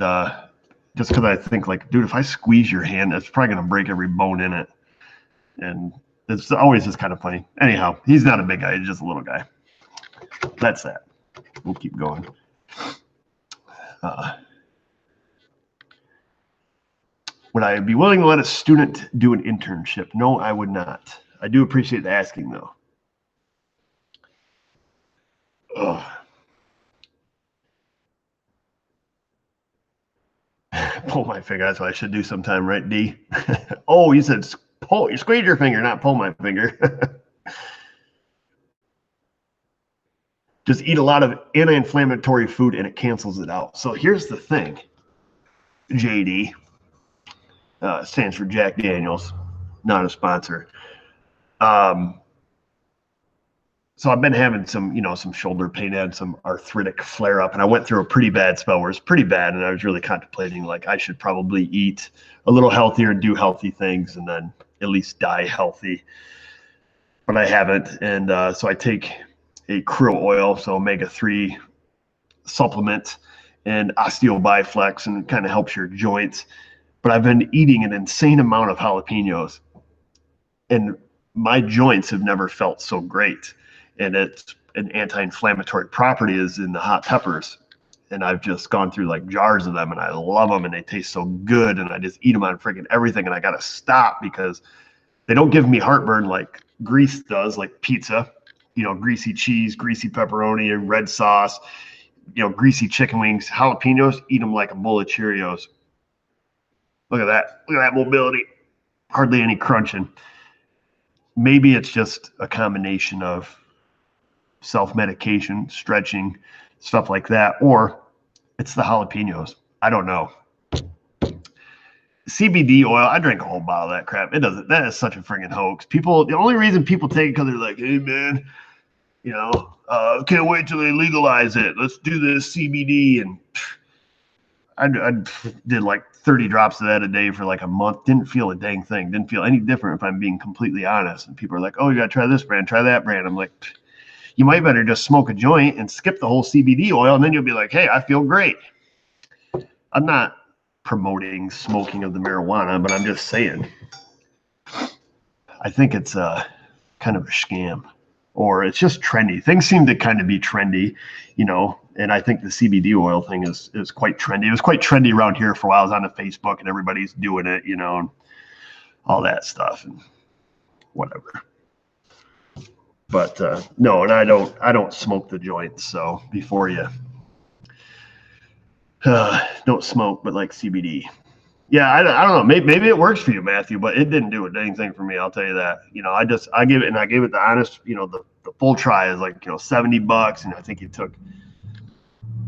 just because I think like, dude, if I squeeze your hand, it's probably going to break every bone in it. And it's always just kind of funny. Anyhow, he's not a big guy. He's just a little guy. That's that. We'll keep going. Would I be willing to let a student do an internship? No, I would not. I do appreciate the asking, though. Ugh. Pull my finger. That's what I should do sometime, right, D? Oh, you said squeeze your finger, not pull my finger. Just eat a lot of anti-inflammatory food and it cancels it out. So here's the thing, JD. Stands for Jack Daniels, not a sponsor. So I've been having some shoulder pain and some arthritic flare up, and I went through a pretty bad spell where it's pretty bad, and I was really contemplating like I should probably eat a little healthier and do healthy things, and then at least die healthy. But I haven't, and so I take a krill oil, so omega-3 supplement, and osteobiflex, and it kind of helps your joints. But I've been eating an insane amount of jalapenos, and my joints have never felt so great. And it's an anti-inflammatory property is in the hot peppers. And I've just gone through like jars of them, and I love them, and they taste so good. And I just eat them on freaking everything. And I got to stop because they don't give me heartburn like grease does, like pizza, greasy cheese, greasy pepperoni, and red sauce, greasy chicken wings. Jalapenos, eat them like a bowl of Cheerios. Look at that. Look at that mobility. Hardly any crunching. Maybe it's just a combination of self-medication, stretching, stuff like that, or it's the jalapenos. I don't know. CBD oil, I drank a whole bottle of that crap. That is such a friggin' hoax. The only reason people take it because they're like, hey man, can't wait till they legalize it. Let's do this CBD. And I did like 30 drops of that a day for like a month. Didn't feel a dang thing. Didn't feel any different, if I'm being completely honest. And people are like, oh, you got to try this brand, try that brand. I'm like, you might better just smoke a joint and skip the whole CBD oil, and then you'll be like, hey, I feel great. I'm not promoting smoking of the marijuana, but I'm just saying, I think it's kind of a scam, or it's just trendy. Things seem to kind of be trendy, and I think the CBD oil thing is quite trendy. It was quite trendy around here for a while. I was on the Facebook and everybody's doing it, and all that stuff and whatever. But no, and I don't smoke the joints. So before you don't smoke, but like CBD. Yeah, I don't know. Maybe it works for you, Matthew, but it didn't do a dang thing for me. I'll tell you that. I gave it the honest. The full try is like $70, and I think it took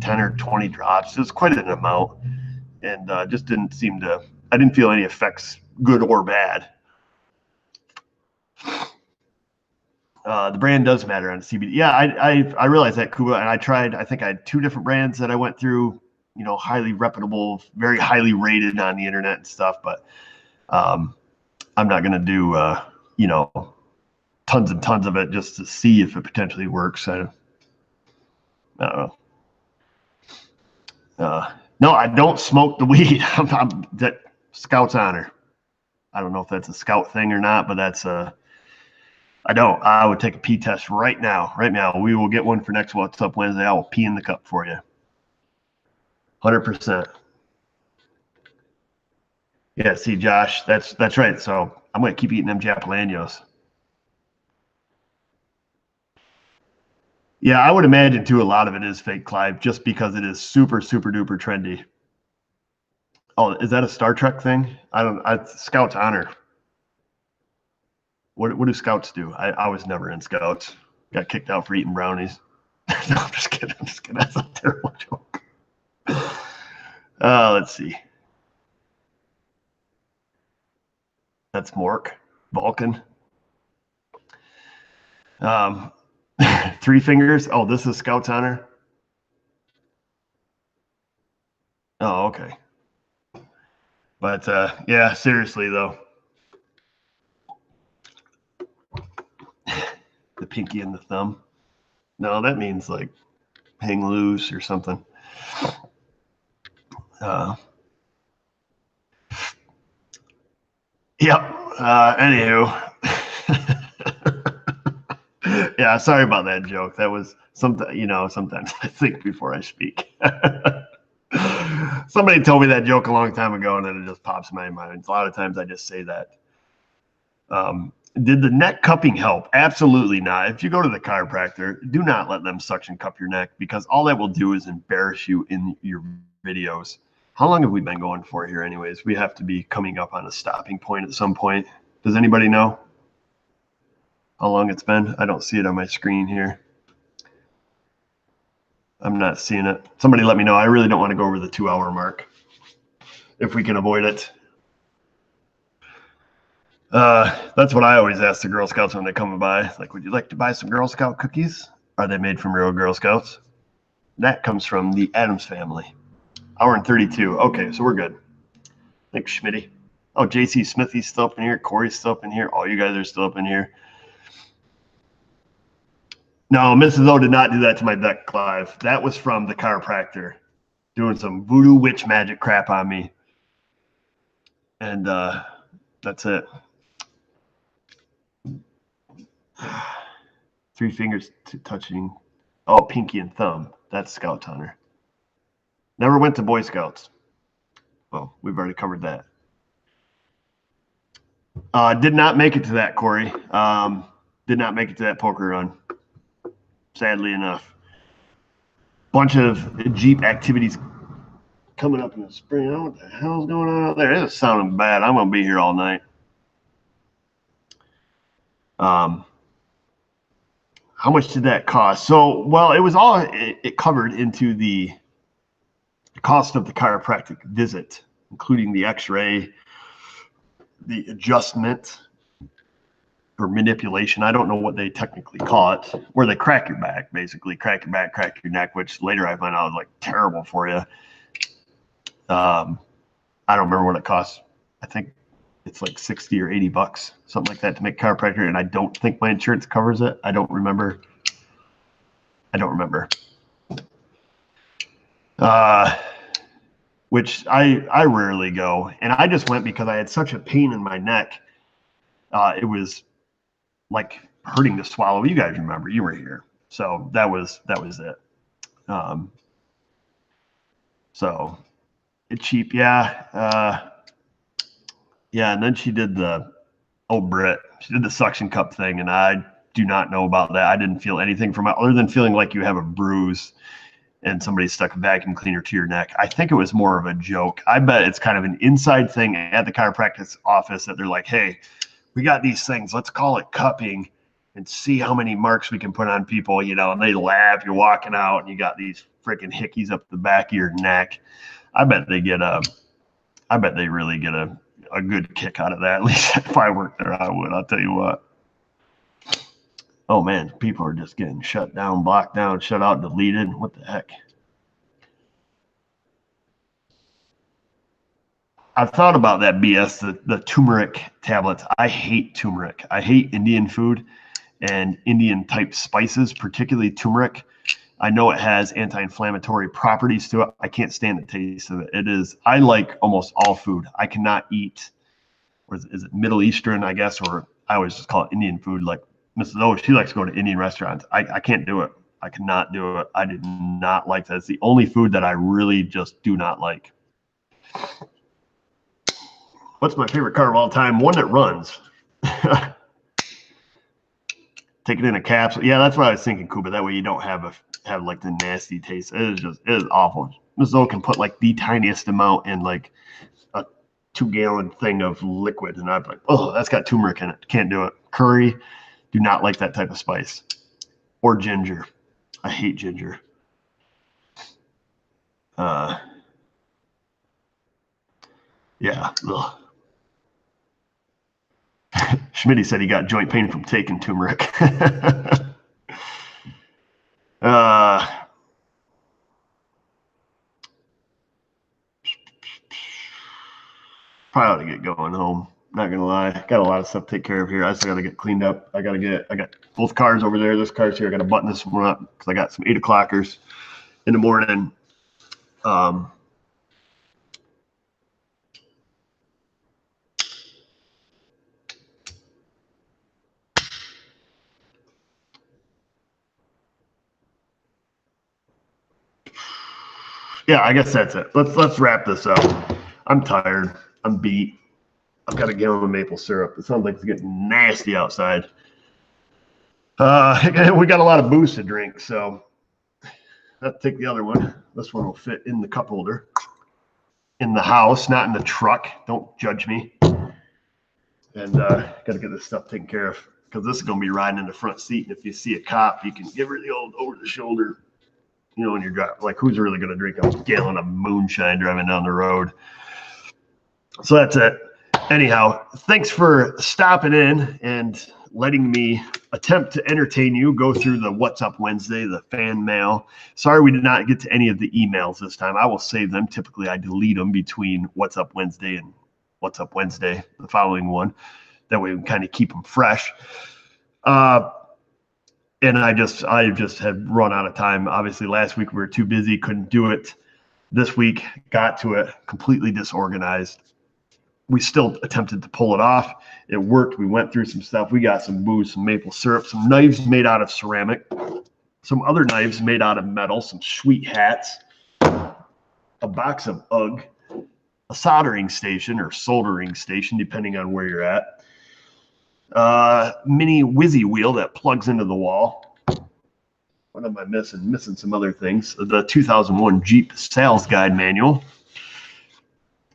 10 or 20 drops. It was quite an amount, and just didn't seem to. I didn't feel any effects, good or bad. The brand does matter on CBD. Yeah, I realized that, Kuba, and I tried. I think I had 2 different brands that I went through. Highly reputable, very highly rated on the internet and stuff. But I'm not going to do, tons and tons of it just to see if it potentially works. I don't know. No, I don't smoke the weed. I'm that Scout's honor. I don't know if that's a Scout thing or not, but that's I don't. I would take a pee test right now. Right now, we will get one for next What's Up Wednesday. I will pee in the cup for you. 100%. Yeah, see, Josh, that's right. So I'm going to keep eating them Jalapenos. Yeah, I would imagine, too, a lot of it is fake, Clive, just because it is super, super duper trendy. Oh, is that a Star Trek thing? Scout's honor. What do Scouts do? I was never in Scouts. Got kicked out for eating brownies. No, I'm just kidding. That's a terrible joke. Let's see. That's Mork, Vulcan. 3 fingers. Oh, this is Scout's honor. Oh, okay. But yeah, seriously though, the pinky and the thumb. No, that means like hang loose or something. Yep. Anywho. Yeah, sorry about that joke. That was something, sometimes I think before I speak. Somebody told me that joke a long time ago, and then it just pops in my mind. A lot of times I just say that. Did the neck cupping help? Absolutely not. If you go to the chiropractor, do not let them suction cup your neck, because all that will do is embarrass you in your videos. How long have we been going for here anyways? We have to be coming up on a stopping point at some point. Does anybody know how long it's been? I don't see it on my screen here. I'm not seeing it. Somebody let me know. I really don't want to go over the 2-hour mark if we can avoid it. That's what I always ask the Girl Scouts when they come by. Like, would you like to buy some Girl Scout cookies? Are they made from real Girl Scouts? That comes from the Addams family. Hour and 32. Okay, so we're good. Thanks, Schmitty. Oh, JC Smithy's still up in here. Corey's still up in here. All you guys are still up in here. No, Mrs. O did not do that to my neck, Clive. That was from the chiropractor doing some voodoo witch magic crap on me. And that's it. 3 fingers touching. Oh, pinky and thumb. That's Scout Hunter. Never went to Boy Scouts. Well, we've already covered that. Did not make it to that, Corey. Did not make it to that poker run. Sadly enough. Bunch of Jeep activities coming up in the spring. I don't know what the hell's going on out there. It's sounding bad. I'm going to be here all night. How much did that cost? So, well, it was all it covered into the cost of the chiropractic visit, including the x-ray, the adjustment or manipulation. I don't know what they technically call it, where they crack your back, basically crack your back, crack your neck, which later I found out was like terrible for you. I don't remember what it costs. I think it's like 60 or 80 bucks, something like that, to make chiropractor. And I don't think my insurance covers it. I don't remember. Which I rarely go. And I just went because I had such a pain in my neck. It was like hurting to swallow. You guys remember, you were here. So that was it. So it's cheap. Yeah. Yeah. And then she did Britt, she did the suction cup thing. And I do not know about that. I didn't feel anything from it other than feeling like you have a bruise and somebody stuck a vacuum cleaner to your neck. I think it was more of a joke. I bet it's kind of an inside thing at the chiropractic office that they're like, hey, we got these things. Let's call it cupping and see how many marks we can put on people, and they laugh. You're walking out and you got these freaking hickeys up the back of your neck. I bet they really get a good kick out of that. At least if I worked there, I would. I'll tell you what. Oh, man, people are just getting shut down, blocked down, shut out, deleted. What the heck? I've thought about that BS, the turmeric tablets. I hate turmeric. I hate Indian food and Indian-type spices, particularly turmeric. I know it has anti-inflammatory properties to it. I can't stand the taste of it. I like almost all food. I cannot eat, or is it Middle Eastern, I guess, or I always just call it Indian food, like Mrs. O, she likes to go to Indian restaurants. I can't do it. I cannot do it. I did not like that. It's the only food that I really just do not like. What's my favorite car of all time? One that runs. Take it in a capsule. Yeah, that's what I was thinking, Kuba. That way you don't have like the nasty taste. It is awful. Mrs. O can put like the tiniest amount in like a 2-gallon thing of liquid, and I'm like, oh, that's got turmeric in it. Can't do it. Curry. Do not like that type of spice. Or ginger. I hate ginger. Yeah. Schmitty said he got joint pain from taking turmeric. Probably ought to get going home. Not gonna lie, got a lot of stuff to take care of here. I still gotta get cleaned up. I got both cars over there. This car's here. I gotta button this one up because I got some 8 o'clockers in the morning. Yeah, I guess that's it. Let's wrap this up. I'm tired. I'm beat. I've got a gallon of maple syrup. It sounds like it's getting nasty outside. We got a lot of booze to drink, so let's take the other one. This one will fit in the cup holder. In the house, not in the truck. Don't judge me. And got to get this stuff taken care of because this is going to be riding in the front seat. And if you see a cop, you can give her the old over the shoulder. When you're driving, like, who's really going to drink a gallon of moonshine driving down the road? So that's it. Anyhow, thanks for stopping in and letting me attempt to entertain you, go through the What's Up Wednesday, the fan mail. Sorry we did not get to any of the emails this time. I will save them. Typically, I delete them between What's Up Wednesday and What's Up Wednesday, the following one. That way we can kind of keep them fresh. And I just had run out of time. Obviously, last week we were too busy, couldn't do it. This week, got to it, completely disorganized. We still attempted to pull it off. It worked. We went through some stuff. We got some booze, some maple syrup, some knives made out of ceramic, some other knives made out of metal, some sweet hats, a box of UGG, a soldering station or soldering station, depending on where you're at. Mini whizzy wheel that plugs into the wall. What am I missing? Missing some other things. The 2001 Jeep sales guide manual.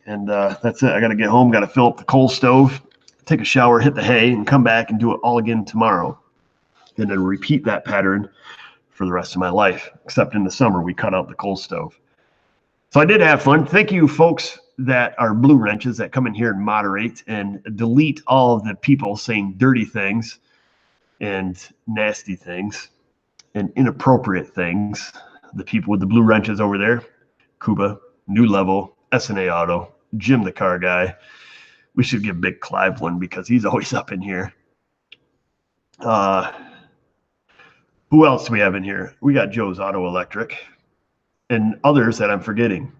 And that's it. I got to get home, got to fill up the coal stove, take a shower, hit the hay, and come back and do it all again tomorrow. And then repeat that pattern for the rest of my life, except in the summer we cut out the coal stove. So I did have fun. Thank you, folks that are blue wrenches that come in here and moderate and delete all of the people saying dirty things and nasty things and inappropriate things. The people with the blue wrenches over there, Kuba, New Level, S&A Auto, Jim the car guy. We should give Big Clive one because he's always up in here. Who else do we have in here? We got Joe's Auto Electric and others that I'm forgetting.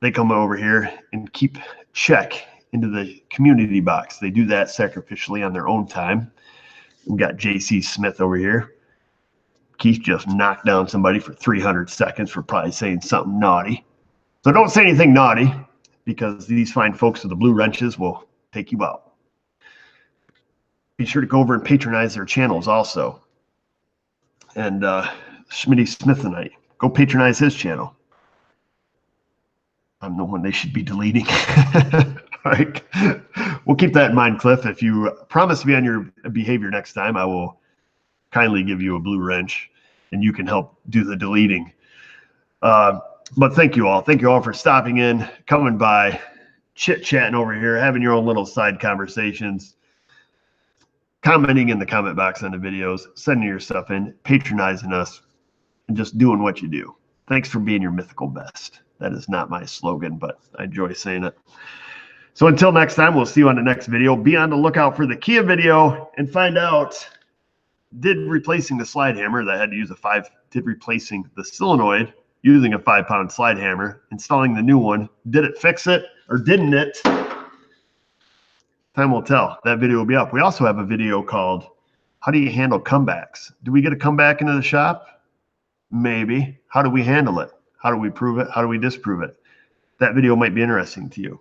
They come over here and keep check into the community box. They do that sacrificially on their own time. We got JC Smith over here. Keith just knocked down somebody for 300 seconds for probably saying something naughty. So don't say anything naughty because these fine folks with the blue wrenches will take you out. Be sure to go over and patronize their channels also. And Schmitty Smithanite, go patronize his channel. I'm the one they should be deleting. All right. We'll keep that in mind, Cliff. If you promise to be on your behavior next time, I will kindly give you a blue wrench and you can help do the deleting. But thank you all. Thank you all for stopping in, coming by, chit-chatting over here, having your own little side conversations, commenting in the comment box on the videos, sending your stuff in, patronizing us, and just doing what you do. Thanks for being your mythical best. That is not my slogan, but I enjoy saying it. So until next time, we'll see you on the next video. Be on the lookout for the Kia video and find out, did replacing the slide hammer that had to use replacing the solenoid using a 5-pound slide hammer, installing the new one, did it fix it or didn't it? Time will tell. That video will be up. We also have a video called, how do you handle comebacks? Do we get a comeback into the shop? Maybe. How do we handle it? How do we prove it? How do we disprove it? That video might be interesting to you.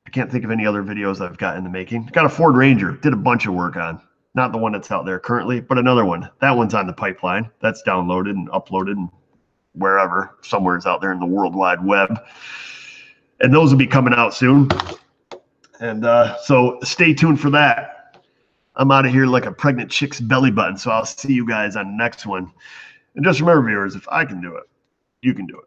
I can't think of any other videos I've got in the making. Got a Ford Ranger, did a bunch of work on. Not the one that's out there currently, but another one. That one's on the pipeline. That's downloaded and uploaded and wherever, somewhere's out there in the World Wide Web. And those will be coming out soon. And so stay tuned for that. I'm out of here like a pregnant chick's belly button. So I'll see you guys on the next one. And just remember, viewers, if I can do it, you can do it.